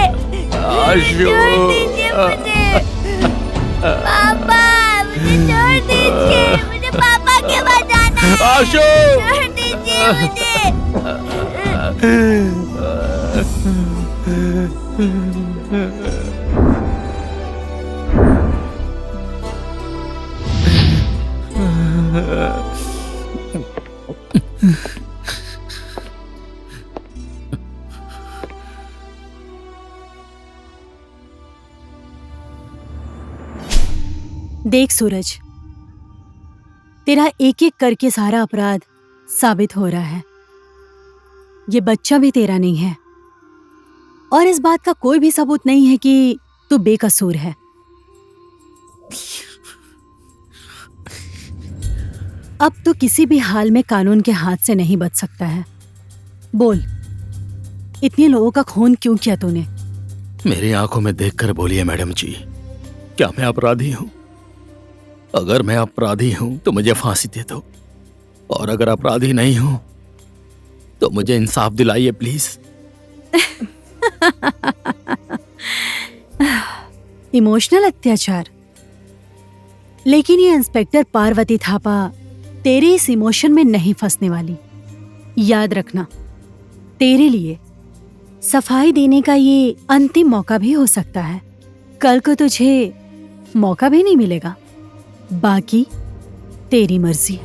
छोड़ दीजिए मुझे। पापा मुझे छोड़ दीजिए, मुझे पापा के पास जाना है।
आशु!
छोड़ दीजिए मुझे।
देख सूरज, तेरा एक एक करके सारा अपराध साबित हो रहा है। ये बच्चा भी तेरा नहीं है और इस बात का कोई भी सबूत नहीं है कि तू बेकसूर है। अब तो किसी भी हाल में कानून के हाथ से नहीं बच सकता है। बोल, इतने लोगों का खून क्यों किया तूने?
मेरी आंखों में देखकर बोलिए मैडम जी, क्या मैं अपराधी हूं? अगर मैं अपराधी हूं तो मुझे फांसी दे दो, और अगर अपराधी नहीं हूं तो मुझे इंसाफ दिलाइए प्लीज।
इमोशनल अत्याचार। लेकिन ये इंस्पेक्टर पार्वती थापा तेरे इस इमोशन में नहीं फंसने वाली। याद रखना, तेरे लिए सफाई देने का ये अंतिम मौका भी हो सकता है। कल को तुझे मौका भी नहीं मिलेगा। बाकी तेरी मर्जी।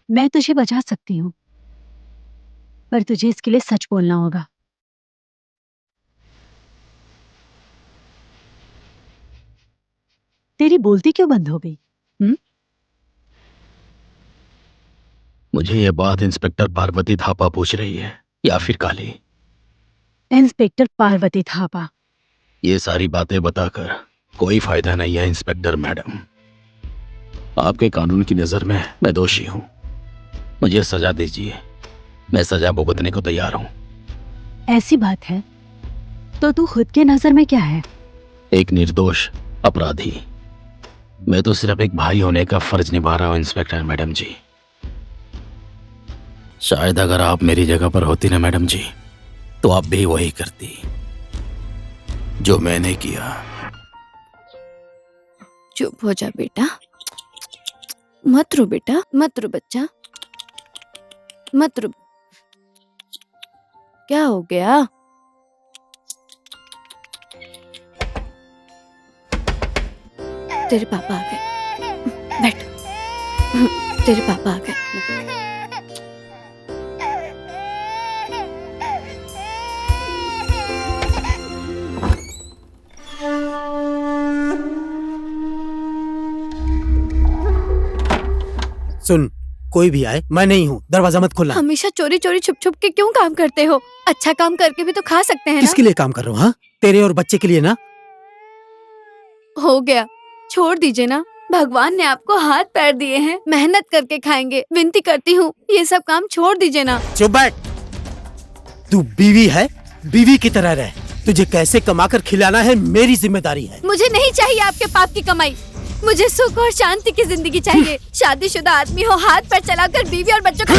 मैं तुझे बचा सकती हूँ, पर तुझे इसके लिए सच बोलना होगा। तेरी बोलती क्यों बंद हो गई?
मुझे ये बात इंस्पेक्टर पार्वती थापा पूछ रही है या फिर काली?
इंस्पेक्टर पार्वती थापा।
ये सारी बातें बताकर कोई फायदा नहीं है इंस्पेक्टर मैडम। आपके कानून की नजर में मैं दोषी हूँ। मुझे सजा दीजिए, मैं सजा भुगतने को तैयार हूँ।
ऐसी बात है तो तू खुद के नजर में क्या है?
एक निर्दोष अपराधी। मैं तो सिर्फ एक भाई होने का फर्ज निभा रहा हूँ इंस्पेक्टर मैडम जी। शायद अगर आप मेरी जगह पर होती ना मैडम जी, तो आप भी वही करती जो मैंने किया।
चुप हो जा बेटा, मत रो बेटा, मत रो बच्चा, मत रो। क्या हो गया? तेरे पापा आ गए, बैठ। तेरे पापा आ गए।
सुन, कोई भी आए, मैं नहीं हूँ, दरवाजा मत खोलना।
हमेशा चोरी चोरी छुप छुप के क्यों काम करते हो? अच्छा काम करके भी तो खा सकते हैं ना।
किसके लिए काम कर रहा हूँ? हाँ, तेरे और बच्चे के लिए ना।
हो गया, छोड़ दीजिए ना। भगवान ने आपको हाथ पैर दिए हैं, मेहनत करके खाएंगे। विनती करती हूँ, ये सब काम छोड़ दीजिए ना।
चुप बैठ। तू बीवी है, बीवी की तरह रह। तुझे कैसे कमाकर खिलाना है मेरी जिम्मेदारी है।
मुझे नहीं चाहिए आपके पाप की कमाई। मुझे सुख और शांति की जिंदगी चाहिए। शादीशुदा आदमी हो, हाथ पैर चलाकर बीवी और बच्चों का।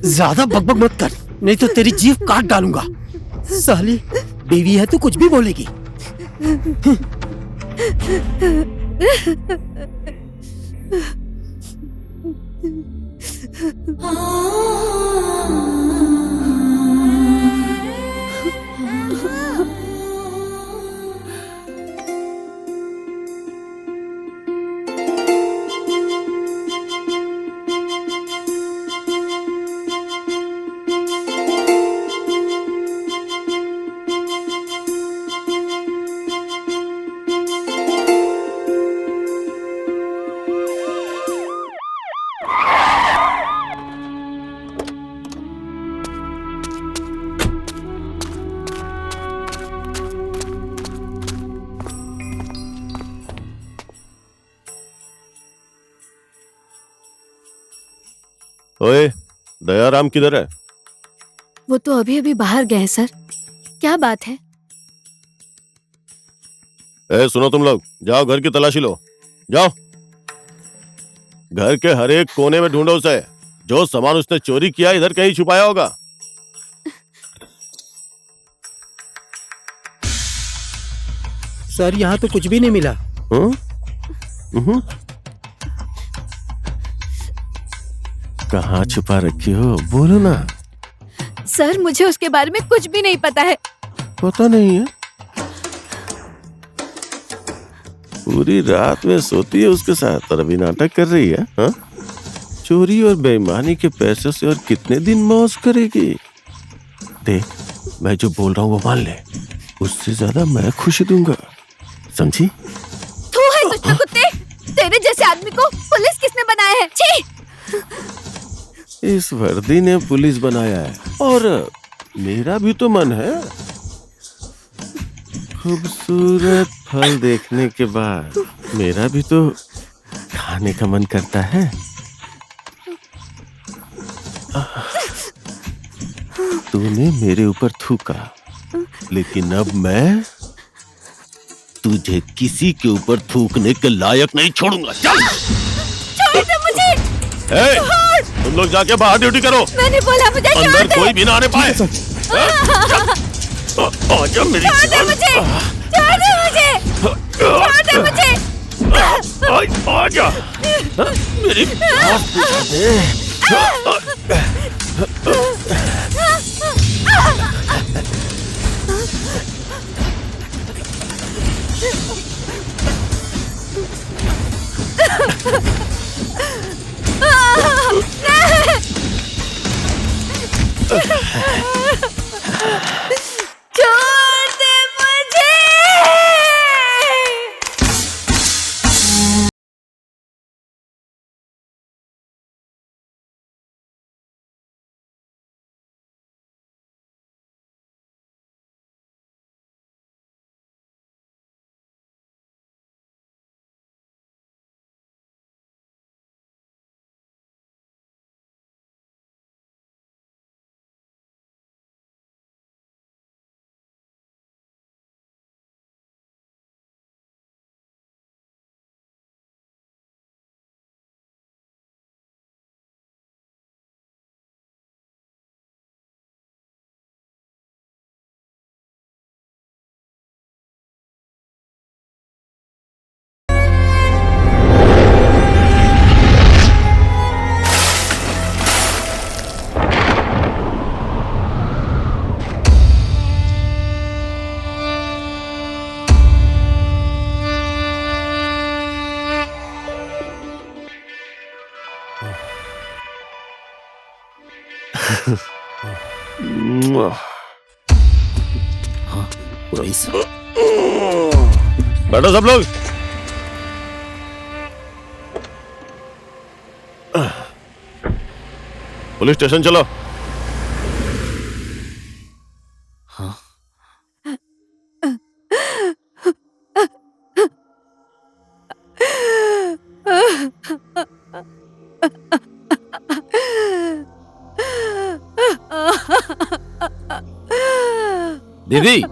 ज्यादा बकबक मत कर, नहीं तो तेरी जीभ काट डालूंगा। साली, बीवी है तो कुछ भी बोलेगी।
ओए, दयाराम किधर है?
वो तो अभी अभी बाहर गए हैं सर। क्या बात है?
सुनो तुम लोग, जाओ घर की तलाशी लो, जाओ। घर के हर एक कोने में ढूंढो उसे। जो सामान उसने चोरी किया इधर कहीं छुपाया होगा।
सर यहाँ तो कुछ भी नहीं मिला।
कहाँ छुपा रखी हो, बोलो ना।
सर मुझे उसके बारे में कुछ भी नहीं पता है।
पता नहीं है? पूरी रात में सोती है उसके साथ और अभी नाटक कर रही है। हाँ? चोरी और बेईमानी के पैसे से और कितने दिन मौज करेगी। देख, मैं जो बोल रहा हूँ वो मान ले, उससे ज्यादा मैं खुशी दूंगा, समझी?
तू है दुष्ट कुत्ते, तेरे जैसे आदमी को पुलिस किसने बनाया है? छी!
इस वर्दी ने पुलिस बनाया है और मेरा भी तो मन है। खूबसूरत फल देखने के बाद मेरा भी तो खाने का मन करता है। तूने मेरे ऊपर थूका, लेकिन अब मैं तुझे किसी के ऊपर थूकने के लायक नहीं छोड़ूंगा। चल!
छोड़ दे मुझे!
तुम लोग जाके बाहर ड्यूटी करो।
मैंने बोला मुझे छोड़
अंदर
दे।
कोई भी ना आने पाए। आजा मेरी
छोड़ दे मुझे! छोड़ दे मुझे! छोड़ दे मुझे!
आजा मेरी बात बुझा दे।
छोड़ दे मुझे!
पुलिस,
बैठो सब लोग। पुलिस स्टेशन चलो।
दीदी, दीदी,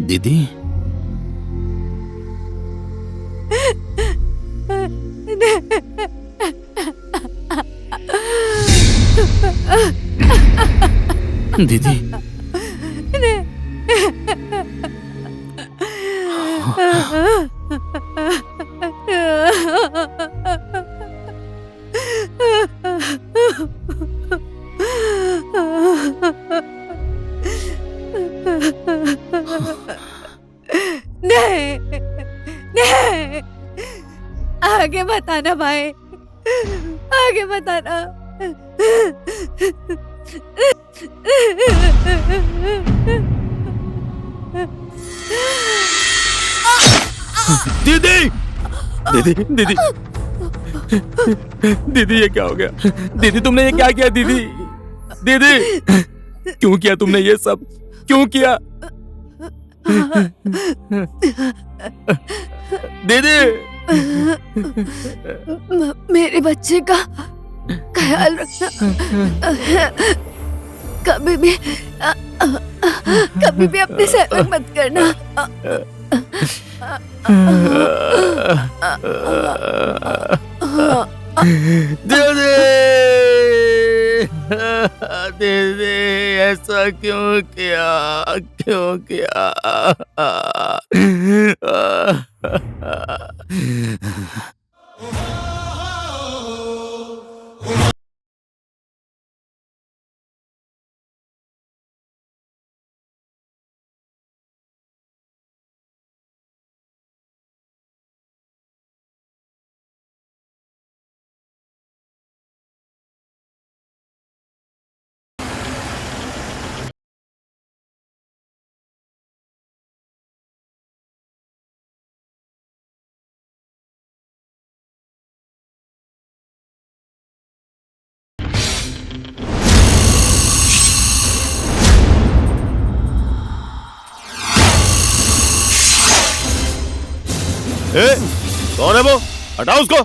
दीदी,
नहीं, नहीं, आगे बताना भाई, आगे बताना।
दीदी, दीदी, दीदी, दीदी, ये क्या हो गया? दीदी, तुमने ये क्या किया? दीदी, दीदी, क्यों किया तुमने ये सब? क्यों किया? दीदी,
मेरे बच्चे का ख्याल रखना। कभी भी अपने से अलग मत करना।
दीदी, दीदी, ऐसा क्यों किया? क्यों किया? ए, कौन है वो? हटाओ उसको।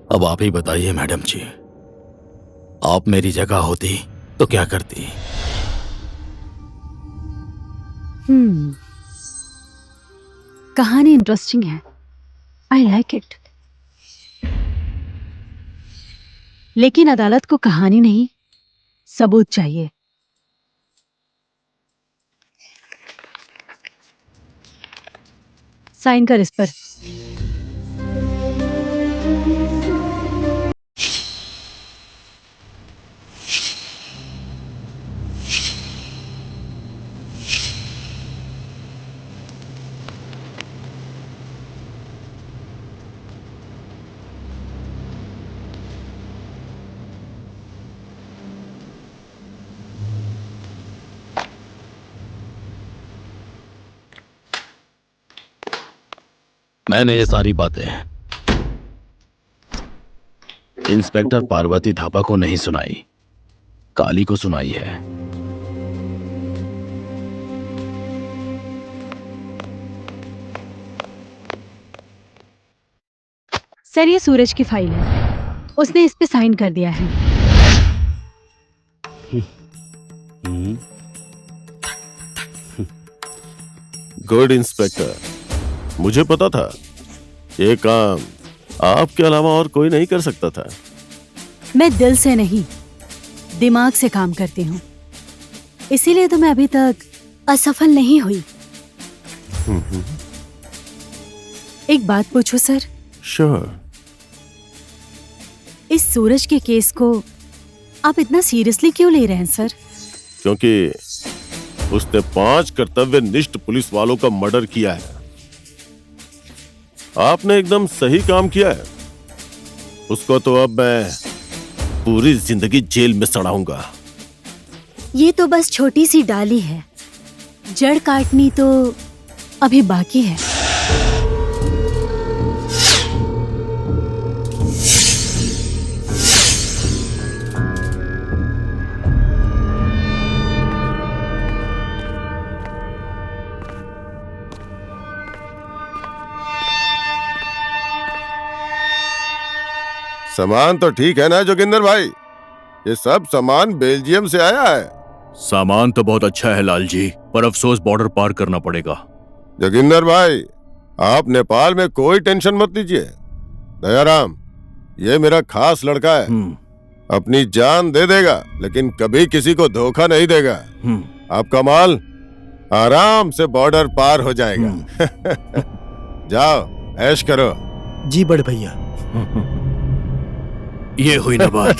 अब आप ही बताइए मैडम जी, आप मेरी जगह होती तो क्या करती?
कहानी इंटरेस्टिंग है, आई लाइक इट। लेकिन अदालत को कहानी नहीं, सबूत चाहिए। साइन कर इस पर।
मैंने ये सारी बातें इंस्पेक्टर पार्वती थापा को नहीं सुनाई, काली को सुनाई है।
सर, ये सूरज की फाइल है, उसने इस पे साइन कर दिया है।
गुड इंस्पेक्टर, मुझे पता था ये काम आपके अलावा और कोई नहीं कर सकता था।
मैं दिल से नहीं, दिमाग से काम करती हूँ, इसीलिए तो मैं अभी तक असफल नहीं हुई। एक बात पूछूं सर?
श्योर।
इस सूरज के केस को आप इतना सीरियसली क्यों ले रहे हैं सर?
क्योंकि उसने 5 कर्तव्यनिष्ठ पुलिस वालों का मर्डर किया है। आपने एकदम सही काम किया है। उसको तो अब मैं पूरी जिंदगी जेल में सड़ाऊंगा।
ये तो बस छोटी सी डाली है, जड़ काटनी तो अभी बाकी है।
सामान तो ठीक है ना जोगिंदर भाई? ये सब सामान बेल्जियम से आया है।
सामान तो बहुत अच्छा है लाल जी, पर अफसोस बॉर्डर पार करना पड़ेगा।
जोगिंदर भाई, आप नेपाल में कोई टेंशन मत लीजिए। दयाराम, ये मेरा खास लड़का है, अपनी जान दे देगा लेकिन कभी किसी को धोखा नहीं देगा। आपका माल आराम से बॉर्डर पार हो जाएगा। जाओ ऐश करो।
जी बड़े भैया।
ये हुई ना बात।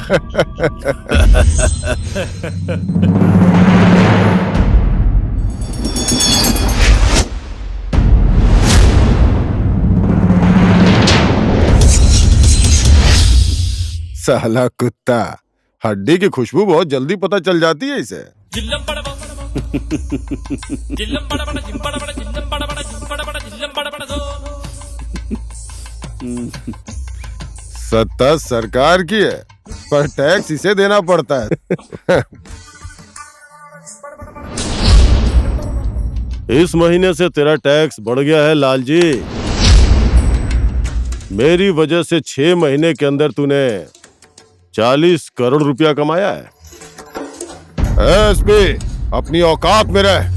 साला कुत्ता, हड्डी की खुशबू बहुत जल्दी पता चल जाती है इसे। सत्ता सरकार की है, पर टैक्स इसे देना पड़ता है। इस महीने से तेरा टैक्स बढ़ गया है लाल जी। मेरी वजह से 6 महीने के अंदर तूने 40 करोड़ रुपया कमाया है। एसपी, अपनी औकात में रह।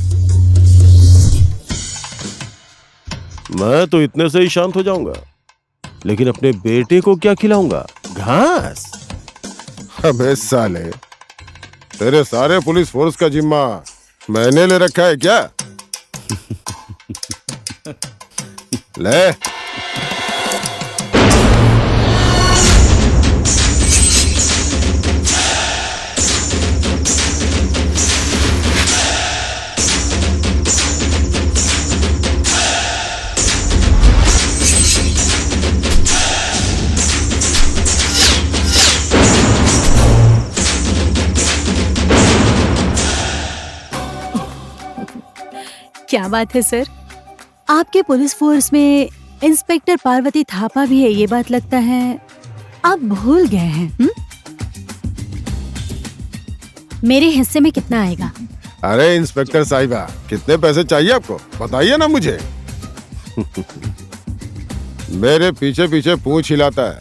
मैं तो इतने से ही शांत हो जाऊंगा, लेकिन अपने बेटे को क्या खिलाऊंगा? घास? अबे साले, तेरे सारे पुलिस फोर्स का जिम्मा मैंने ले रखा है क्या? ले।
क्या बात है सर, आपके पुलिस फोर्स में इंस्पेक्टर पार्वती थापा भी है, ये बात लगता है आप भूल गए हैं। मेरे हिस्से में कितना आएगा?
अरे इंस्पेक्टर साहिबा, कितने पैसे चाहिए आपको? बताइए ना मुझे। मेरे पीछे पीछे पूंछ हिलाता है,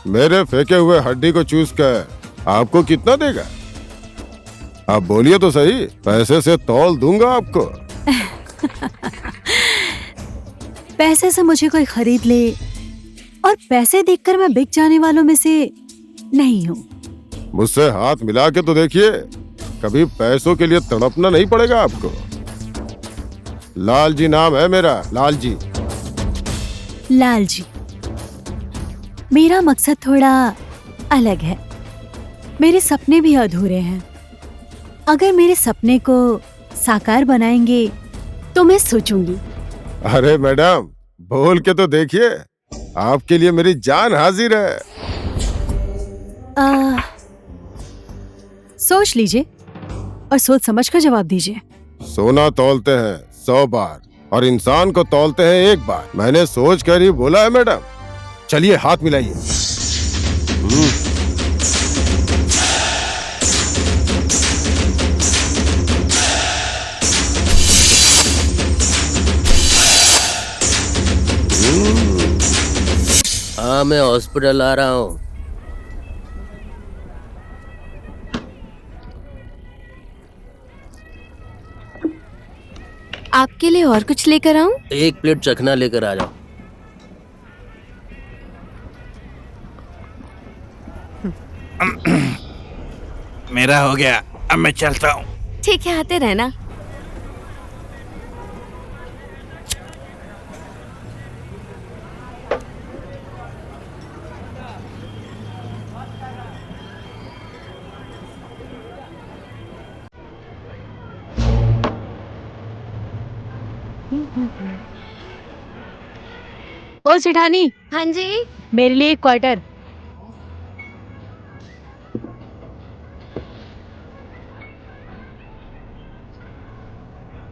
मेरे फेंके हुए हड्डी को चूस कर आपको कितना देगा? आप बोलिए तो सही, पैसे से तौल दूंगा आपको।
पैसे से मुझे कोई खरीद ले और पैसे देखकर मैं बिक जाने वालों में से नहीं हूँ।
मुझसे हाथ मिला के तो देखिए, कभी पैसों के लिए तड़पना नहीं पड़ेगा आपको। लाल जी नाम है मेरा, लाल जी।
लाल जी, मेरा मकसद थोड़ा अलग है। मेरे सपने भी अधूरे हैं। अगर मेरे सपने को साकार बनाएंगे तो मैं सोचूंगी।
अरे मैडम, बोल के तो देखिए, आपके लिए मेरी जान हाजिर है।
सोच लीजिए और सोच समझ कर जवाब दीजिए।
सोना तौलते हैं 100 बार और इंसान को तौलते हैं 1 बार। मैंने सोच कर ही बोला है मैडम। चलिए हाथ मिलाइए।
हाँ, मैं हॉस्पिटल आ रहा हूँ।
आपके लिए और कुछ लेकर आऊं?
1 प्लेट चखना लेकर आ जाओ।
मेरा हो गया, अब मैं चलता हूँ।
ठीक है, आते रहना।
ओ सेठानी,
हाँ जी।
मेरे लिए 1 क्वार्टर।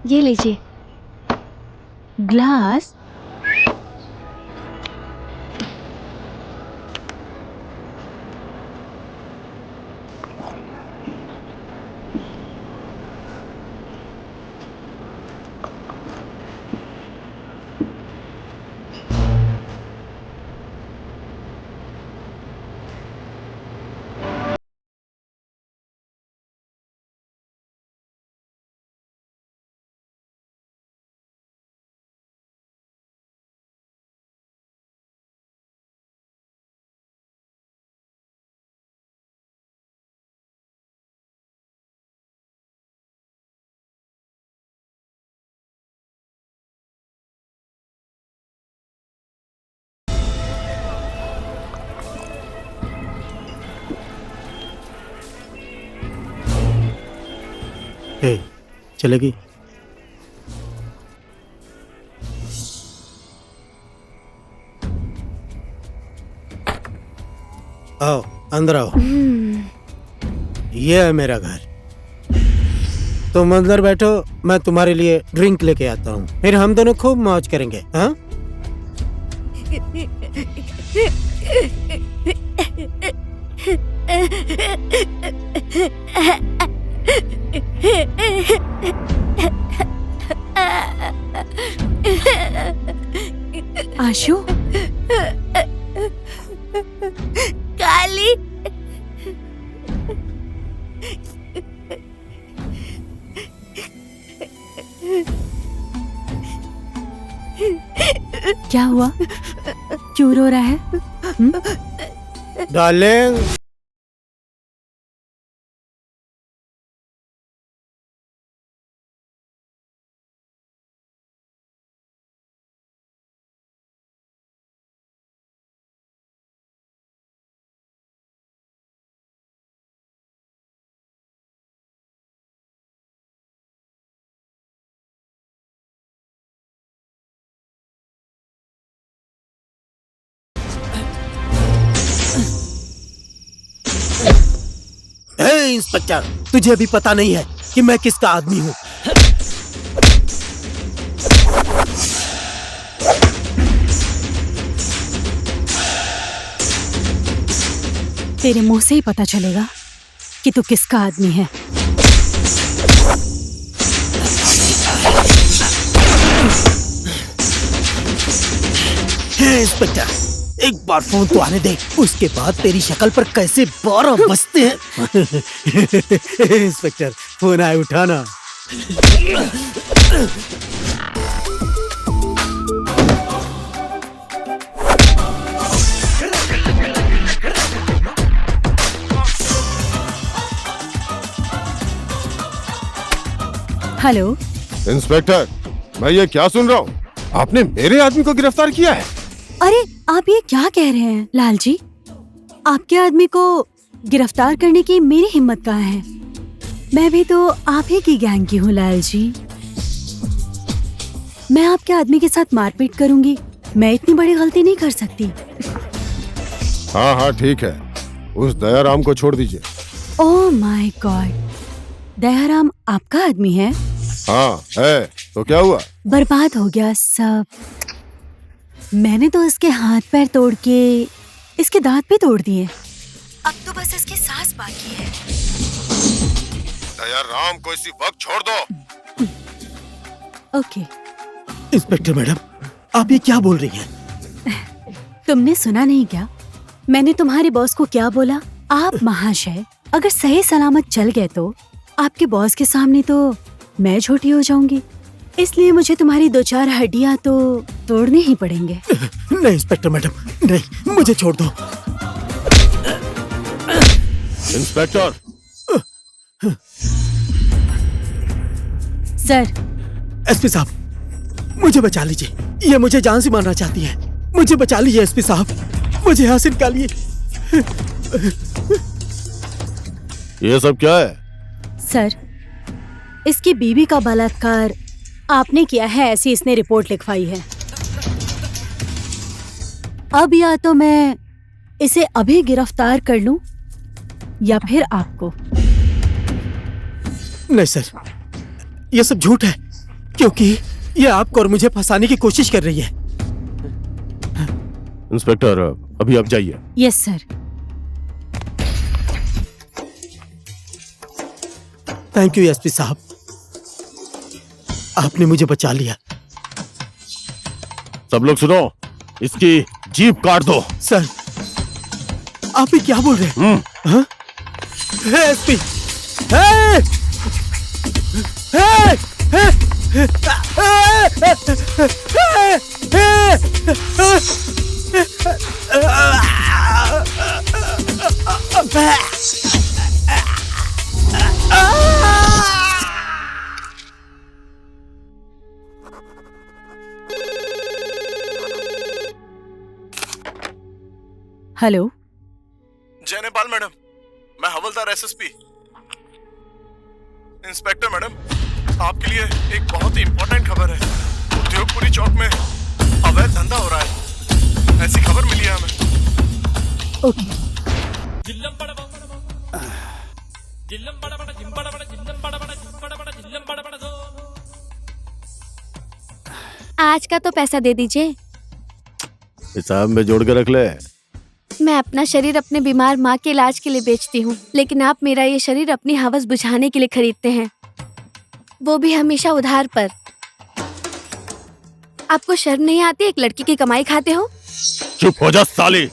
ये लीजिए ग्लास।
हे, चलेगी? आओ अंदर आओ। ये है मेरा घर। तुम अंदर बैठो, मैं तुम्हारे लिए ड्रिंक लेके आता हूँ, फिर हम दोनों खूब मौज करेंगे। हाँ?
आशु,
काली,
क्या हुआ? क्यों रो रहा है?
डार्लिंग, हे इंस्पेक्टर, तुझे अभी पता नहीं है कि मैं किसका आदमी हूँ।
तेरे मुंह से ही पता चलेगा कि तू किसका आदमी है।
हे इंस्पेक्टर, एक बार फोन तो आने दे, उसके बाद तेरी शक्ल पर कैसे 12 बजते हैं। इंस्पेक्टर, फोन आए, उठाना।
हेलो
इंस्पेक्टर, मैं ये क्या सुन रहा हूँ? आपने मेरे आदमी को गिरफ्तार किया है?
अरे आप ये क्या कह रहे हैं लाल जी? आपके आदमी को गिरफ्तार करने की मेरी हिम्मत कहाँ है? मैं भी तो आप ही की गैंग की हूँ लाल जी। मैं आपके आदमी के साथ मारपीट करूंगी? मैं इतनी बड़ी गलती नहीं कर सकती।
हाँ हाँ ठीक है, उस दयाराम को छोड़ दीजिए।
ओह माय गॉड, दयाराम आपका आदमी है?
हाँ है, तो क्या हुआ?
बर्बाद हो गया सब। मैंने तो इसके हाथ पैर तोड़ के इसके दांत भी तोड़ दिए। अब तो बस इसकी सांस बाकी है।
दयाराम को इसी वक्त छोड़ दो।
ओके।
इंस्पेक्टर मैडम, आप ये क्या बोल रही हैं?
तुमने सुना नहीं क्या? मैंने तुम्हारे बॉस को क्या बोला? आप महाशय अगर सही सलामत चल गए तो आपके बॉस के सामने तो मैं झूठी हो जाऊंगी, इसलिए मुझे तुम्हारी 2-4 हड्डियां तो तोड़ने ही पड़ेंगे।
नहीं इंस्पेक्टर मैडम, नहीं, मुझे छोड़ दो।
Inspector,
sir.
एसपी साहब, मुझे बचा लीजिए, ये मुझे जान से मारना चाहती है। मुझे बचा लीजिए एसपी साहब, मुझे यहाँ से निकालिए।
ये सब क्या है?
सर, इसकी बीवी का बलात्कार आपने किया है, ऐसी इसने रिपोर्ट लिखवाई है। अब या तो मैं इसे अभी गिरफ्तार कर लूं या फिर आपको।
नहीं सर, ये सब झूठ है। क्योंकि ये आपको और मुझे फंसाने की कोशिश कर रही है।
इंस्पेक्टर अभी आप जाइए।
Yes sir.
Thank you SP साहब, आपने मुझे बचा लिया।
सब लोग सुनो, इसकी जीप काट दो।
सर आप ही क्या बोल रहे हैं? हाँ? SP,
hello.
जय नेपाल मैडम, मैं हवलदार एसएसपी। इंस्पेक्टर मैडम, आपके लिए एक बहुत ही इंपॉर्टेंट खबर है। उद्योगपुरी चौक में अवैध धंधा हो रहा है, ऐसी खबर मिली है हमें।
ओके।
आज का तो पैसा दे दीजिए।
हिसाब में जोड़ के रख ले।
मैं अपना शरीर अपने बीमार माँ के इलाज के लिए बेचती हूँ, लेकिन आप मेरा ये शरीर अपनी हवस बुझाने के लिए खरीदते हैं, वो भी हमेशा उधार पर। आपको शर्म नहीं आती? एक लड़की की कमाई खाते हो।
चुप हो जा साली।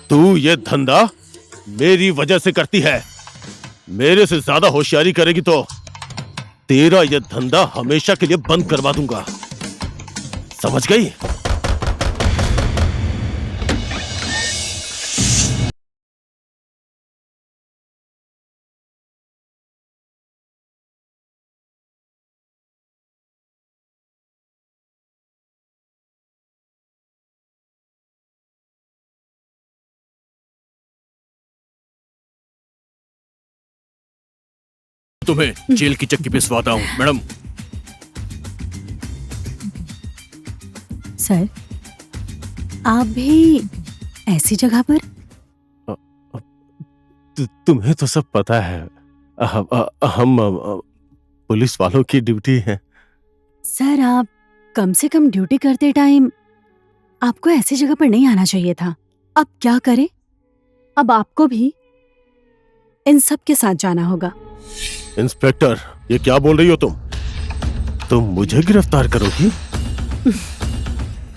तू ये धंधा मेरी वजह से करती है। मेरे से ज्यादा होशियारी करेगी तो तेरा ये धंधा हमेशा के लिए बंद करवा दूंगा, समझ गई?
तुम्हें जेल की चक्की पिसवाता हूँ। मैडम,
सर आप भी ऐसी जगह पर?
तुम्हें तो सब पता है। हम पुलिस वालों की ड्यूटी है।
सर आप कम से कम ड्यूटी करते टाइम आपको ऐसी जगह पर नहीं आना चाहिए था। अब क्या करें? अब आपको भी इन सब के साथ जाना होगा।
इंस्पेक्टर, ये क्या बोल रही हो तुम? तुम मुझे गिरफ्तार करोगी?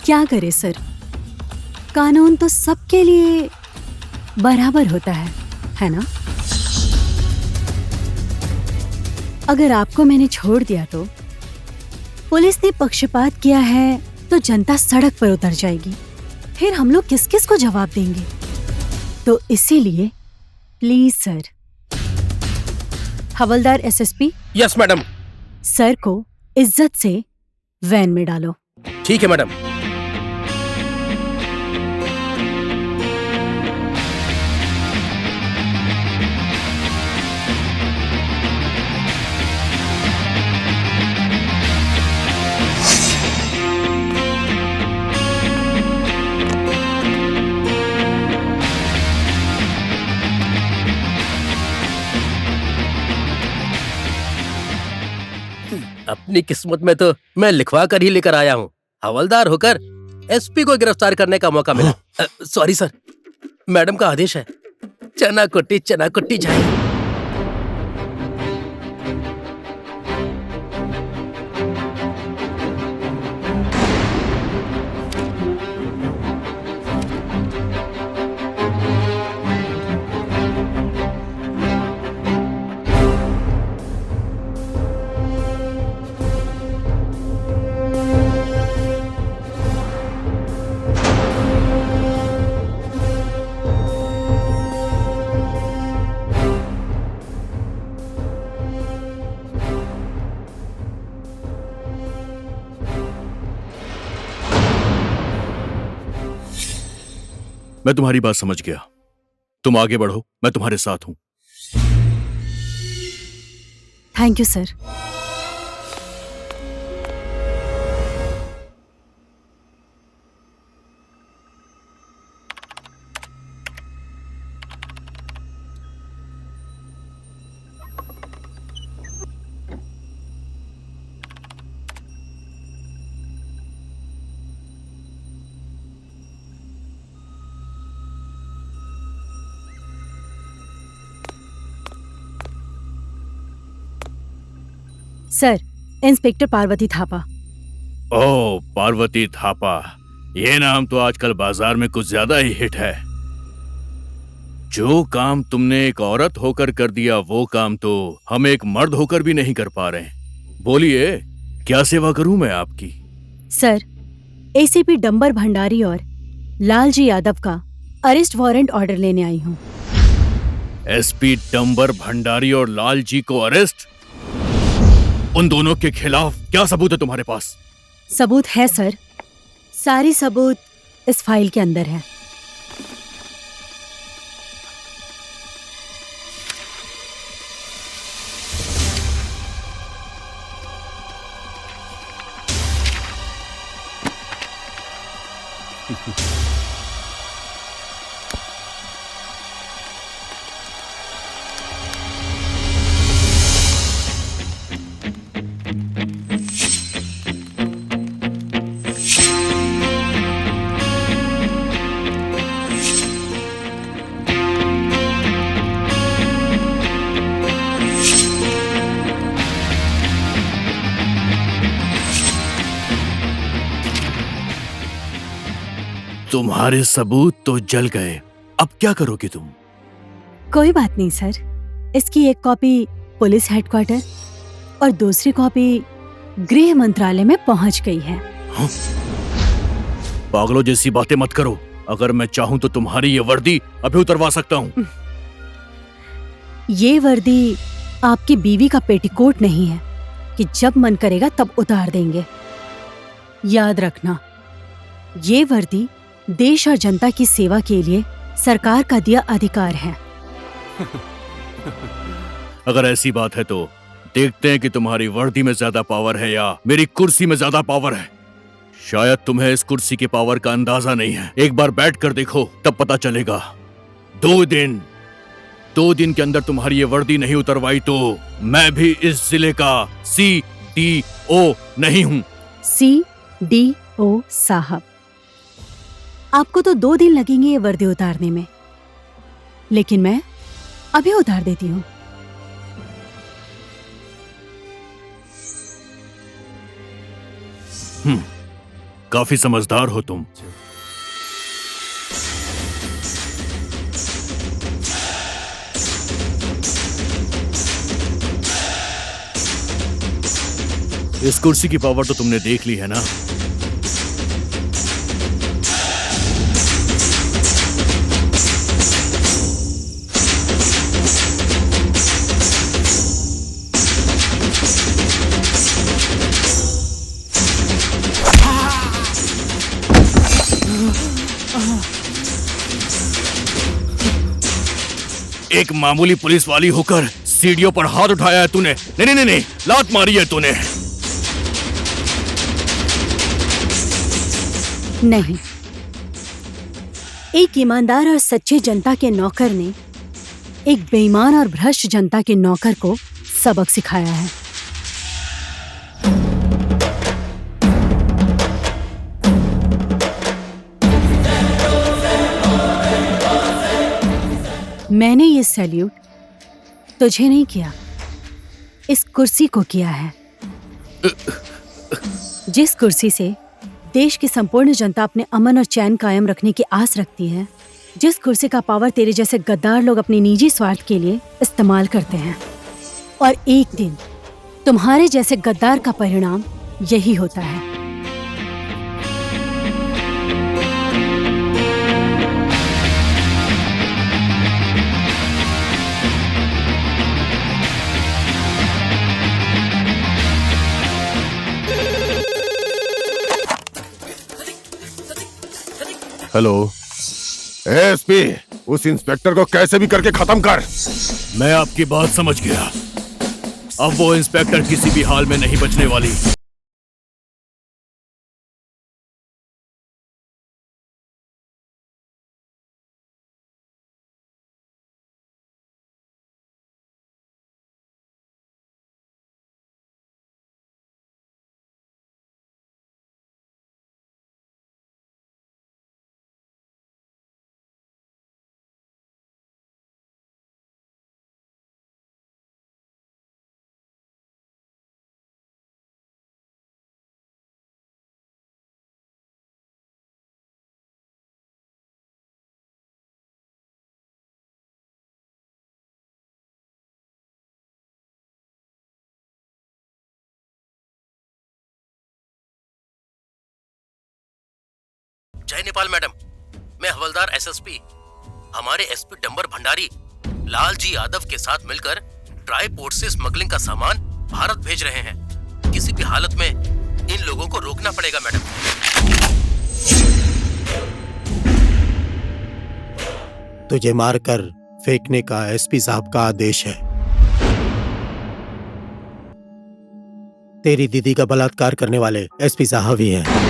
क्या करे सर, कानून तो सबके लिए बराबर होता है ना? अगर आपको मैंने छोड़ दिया तो पुलिस ने पक्षपात किया है तो जनता सड़क पर उतर जाएगी, फिर हम लोग किस किस को जवाब देंगे? तो इसीलिए please sir, havildar SSP.
Yes madam.
Sir को इज्जत से वैन में डालो।
ठीक है मैडम। अपनी किस्मत में तो मैं लिखवा कर ही लेकर आया हूँ। हवलदार होकर एसपी को गिरफ्तार करने का मौका मिला। सॉरी सर, मैडम का आदेश है। चना कुट्टी चाहिए।
मैं तुम्हारी बात समझ गया। तुम आगे बढ़ो, मैं तुम्हारे साथ हूं।
Thank you sir. Sir, inspector Parvati Thapa.
Oh, Parvati Thapa. ये नाम तो आजकल बाजार में कुछ ज्यादा ही हिट है। जो काम तुमने एक औरत होकर कर दिया, वो काम तो हम एक मर्द होकर भी नहीं कर पा रहे। बोलिए, क्या सेवा करूं मैं आपकी?
सर, एसीपी डंबर भंडारी और लालजी यादव का अरेस्ट वारंट ऑर्डर लेने आई हूँ।
एसपी डंबर भंडारी और लालजी को अरेस्ट? उन दोनों के खिलाफ क्या सबूत है तुम्हारे पास?
सबूत है सर, सारी सबूत इस फाइल के अंदर है।
तुम्हारे सबूत तो जल गए, अब क्या करोगे तुम?
कोई बात नहीं सर, इसकी एक कॉपी पुलिस हेडक्वार्टर और दूसरी कॉपी गृह मंत्रालय में पहुंच गई है।
पागलों जैसी बातें मत करो। अगर मैं चाहूं तो तुम्हारी ये वर्दी अभी उतरवा सकता हूं।
ये वर्दी आपकी बीवी का पेटीकोट नहीं है कि जब मन करेगा तब उतार देंगे। याद रखना, ये वर्दी देश और जनता की सेवा के लिए सरकार का दिया अधिकार है।
अगर ऐसी बात है तो देखते हैं कि तुम्हारी वर्दी में ज्यादा पावर है या मेरी कुर्सी में ज्यादा पावर है। शायद तुम्हें इस कुर्सी के पावर का अंदाजा नहीं है। एक बार बैठ कर देखो, तब पता चलेगा। 2 दिन के अंदर तुम्हारी ये वर्दी नहीं उतरवाई तो मैं भी इस जिले का CDO नहीं हूं।
CDO साहब, आपको तो 2 दिन लगेंगे ये वर्दी उतारने में, लेकिन मैं अभी उतार देती हूँ।
काफी समझदार हो तुम। इस कुर्सी की पावर तो तुमने देख ली है ना? एक मामूली पुलिस वाली होकर सीढ़ियों पर हाथ उठाया है तूने। नहीं नहीं नहीं, लात मारी है तूने।
नहीं, एक ईमानदार और सच्चे जनता के नौकर ने एक बेईमान और भ्रष्ट जनता के नौकर को सबक सिखाया है। मैंने ये सैल्यूट तुझे नहीं किया, इस कुर्सी को किया है, जिस कुर्सी से देश की संपूर्ण जनता अपने अमन और चैन कायम रखने की आस रखती है, जिस कुर्सी का पावर तेरे जैसे गद्दार लोग अपने निजी स्वार्थ के लिए इस्तेमाल करते हैं। और एक दिन तुम्हारे जैसे गद्दार का परिणाम यही होता है।
हेलो एसपी, उस इंस्पेक्टर को कैसे भी करके खत्म कर।
मैं आपकी बात समझ गया। अब वो इंस्पेक्टर किसी भी हाल में नहीं बचने वाली।
जय नेपाल मैडम, मैं हवलदार एसएसपी हमारे एसपी डंबर भंडारी लालजी यादव के साथ मिलकर ट्राई पोर्ट से स्मगलिंग का सामान भारत भेज रहे हैं। किसी भी हालत में इन लोगों को रोकना पड़ेगा मैडम।
तुझे मारकर फेंकने का एसपी साहब का आदेश है। तेरी दीदी का बलात्कार करने वाले एसपी साहब ही हैं।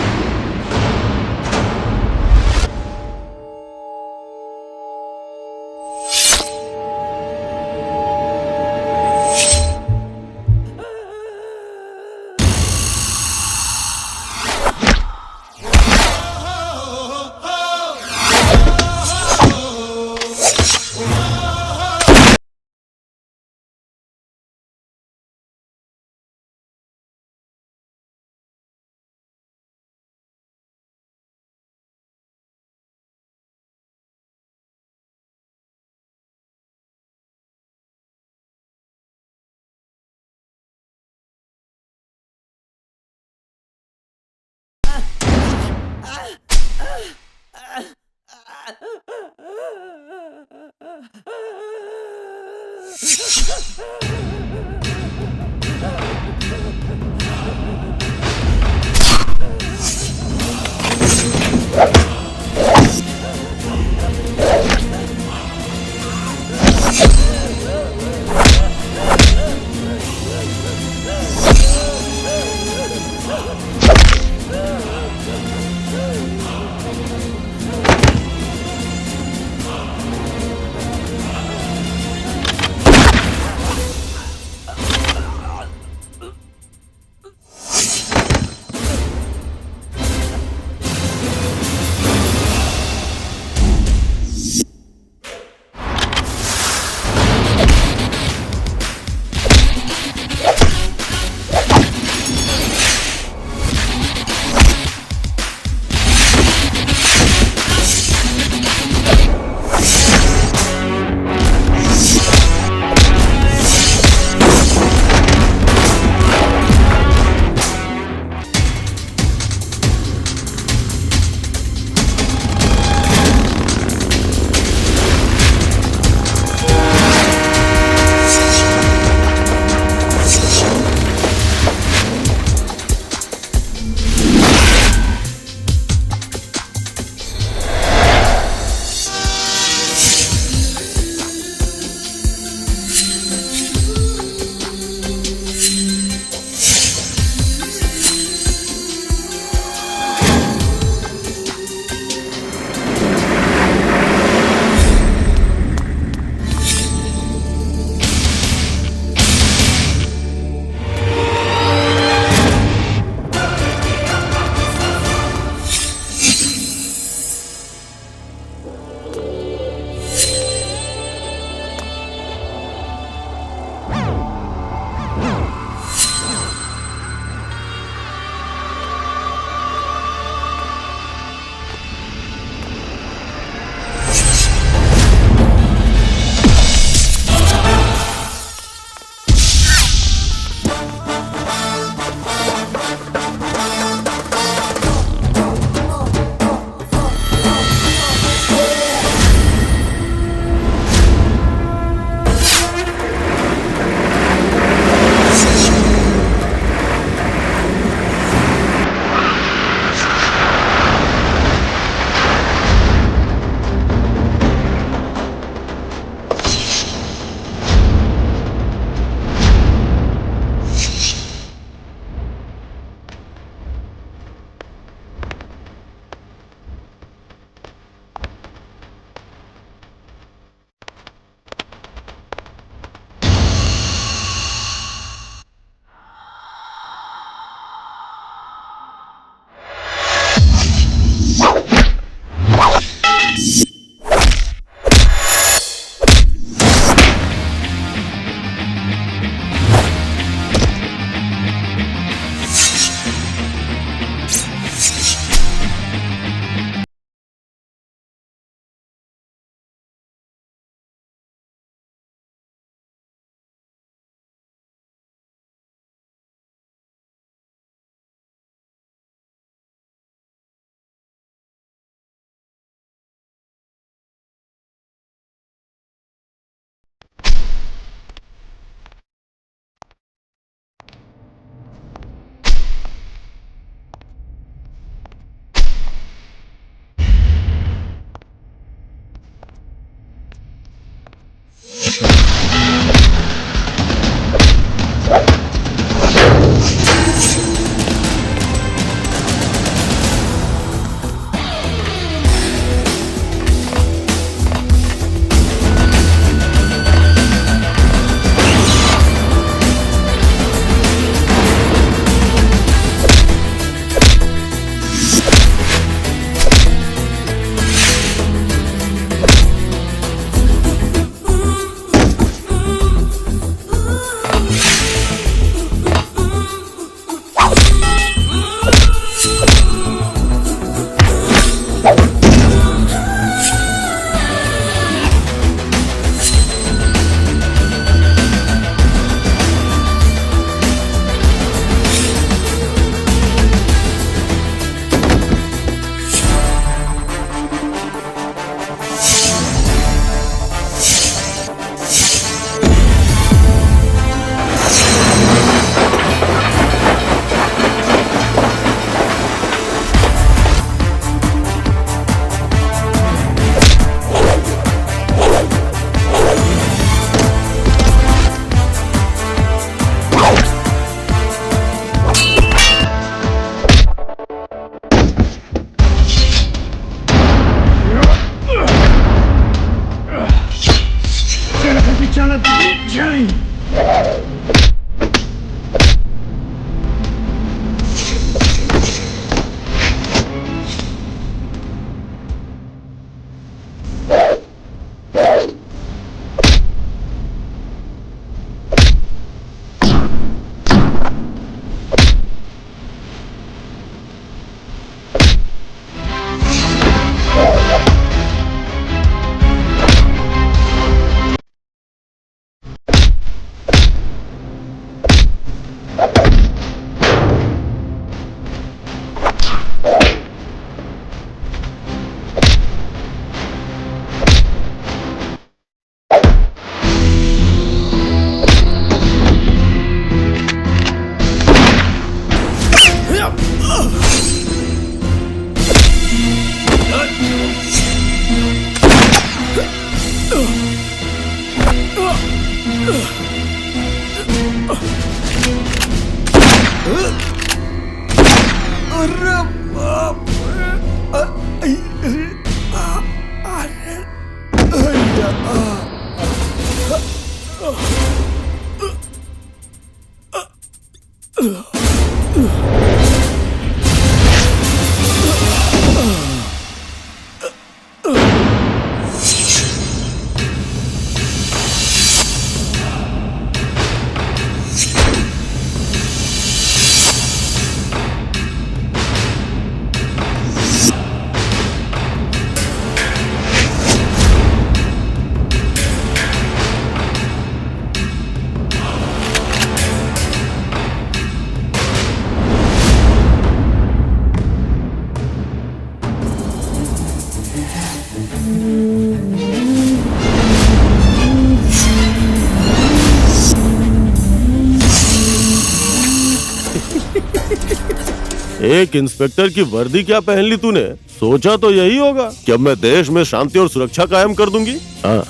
एक इंस्पेक्टर की वर्दी क्या पहन ली तूने? सोचा तो यही होगा कि अब मैं देश में शांति और सुरक्षा कायम कर दूंगी। हाँ।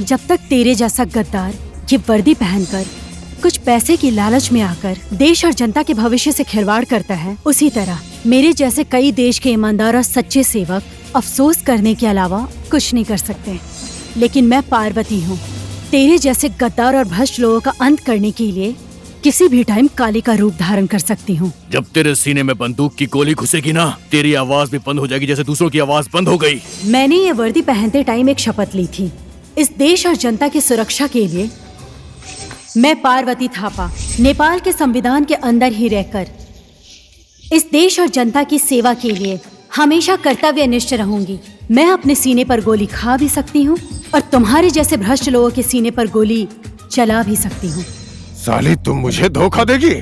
जब तक तेरे जैसा गद्दार ये वर्दी पहनकर कुछ पैसे की लालच में आकर देश और जनता के भविष्य से खिलवाड़ करता है, उसी तरह मेरे जैसे कई देश के ईमानदार और सच्चे सेवक अफसोस करने के अलावा कुछ नहीं कर सकते। लेकिन मैं पार्वती हूँ, तेरे जैसे गद्दार और भ्रष्ट लोगों का अंत करने के लिए किसी भी टाइम काली का रूप धारण कर सकती हूँ।
जब तेरे सीने में बंदूक की गोली घुसेगी ना, तेरी आवाज भी बंद हो जाएगी जैसे दूसरों की आवाज बंद हो गई।
मैंने ये वर्दी पहनते टाइम एक शपथ ली थी, इस देश और जनता की सुरक्षा के लिए मैं पार्वती थापा नेपाल के संविधान के अंदर ही रहकर इस देश और जनता की सेवा के लिए हमेशा कर्तव्यनिष्ठ रहूंगी। मैं अपने सीने पर गोली खा भी सकती हूँ और तुम्हारे जैसे भ्रष्ट लोगों के सीने पर गोली चला भी सकती हूँ।
साली तुम मुझे धोखा देगी,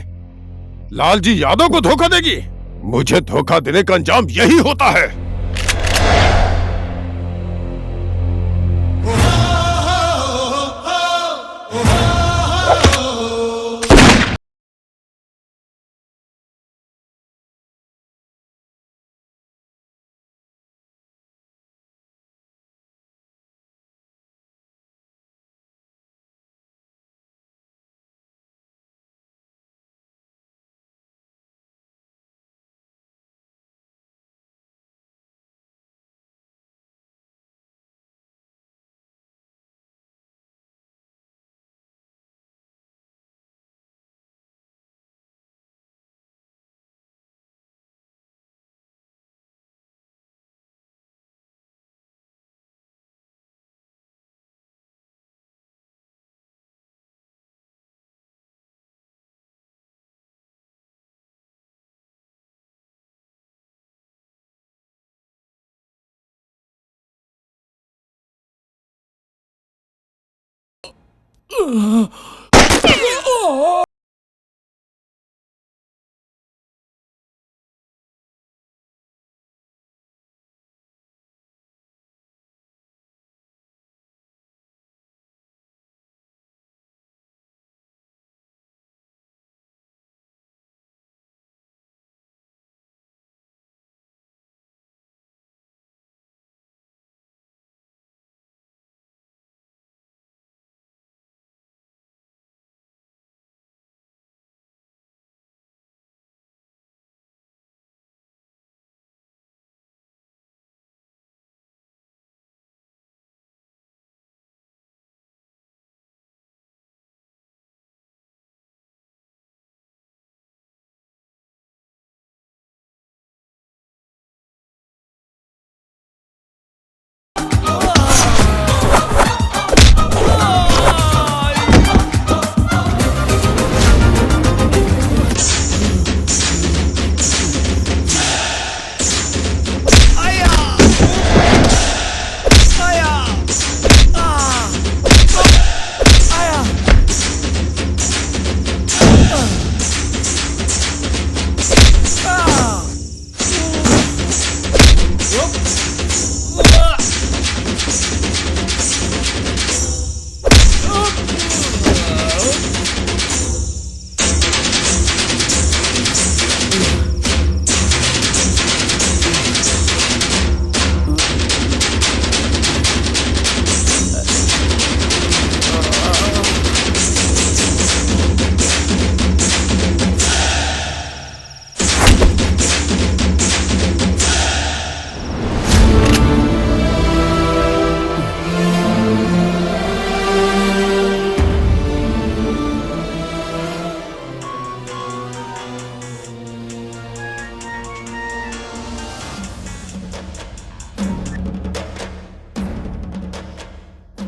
लालजी यादव को धोखा देगी। मुझे धोखा देने का अंजाम यही होता है।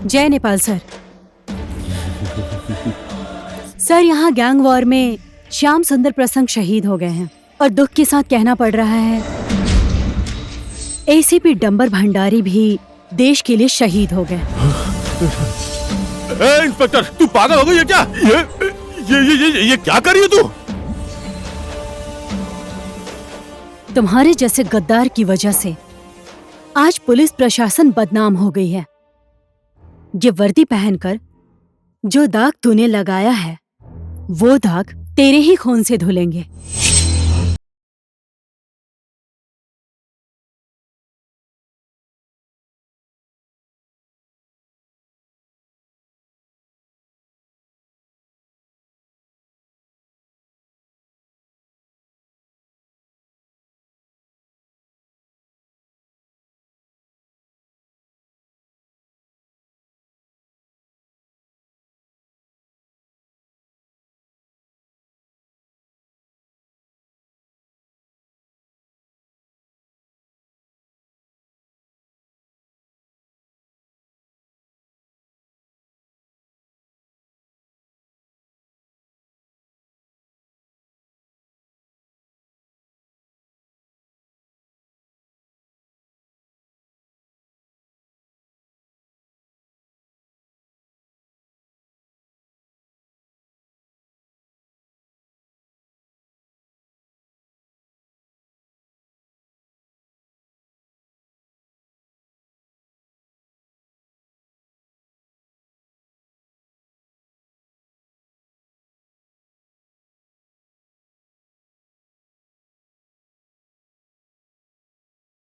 जय नेपाल सर। सर, यहाँ गैंग वॉर में श्याम सुंदर प्रसंग शहीद हो गए हैं और दुख के साथ कहना पड़ रहा है एसीपी डंबर भंडारी भी देश के लिए शहीद हो गए।
इंस्पेक्टर, तू पागल हो गई है क्या? ये क्या कर रही है तू?
तुम्हारे जैसे गद्दार की वजह से आज पुलिस प्रशासन बदनाम हो गई है। ये वर्दी पहनकर जो दाग तूने लगाया है वो दाग तेरे ही खून से धुलेंगे।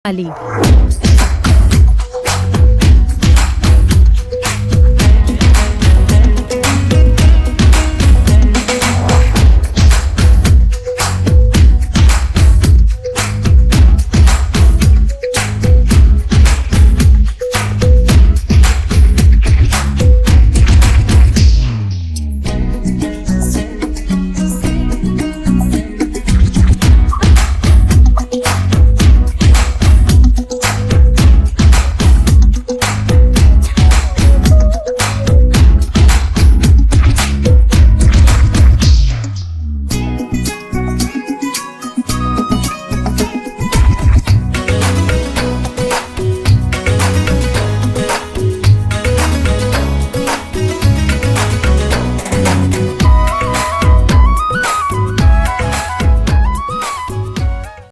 काली,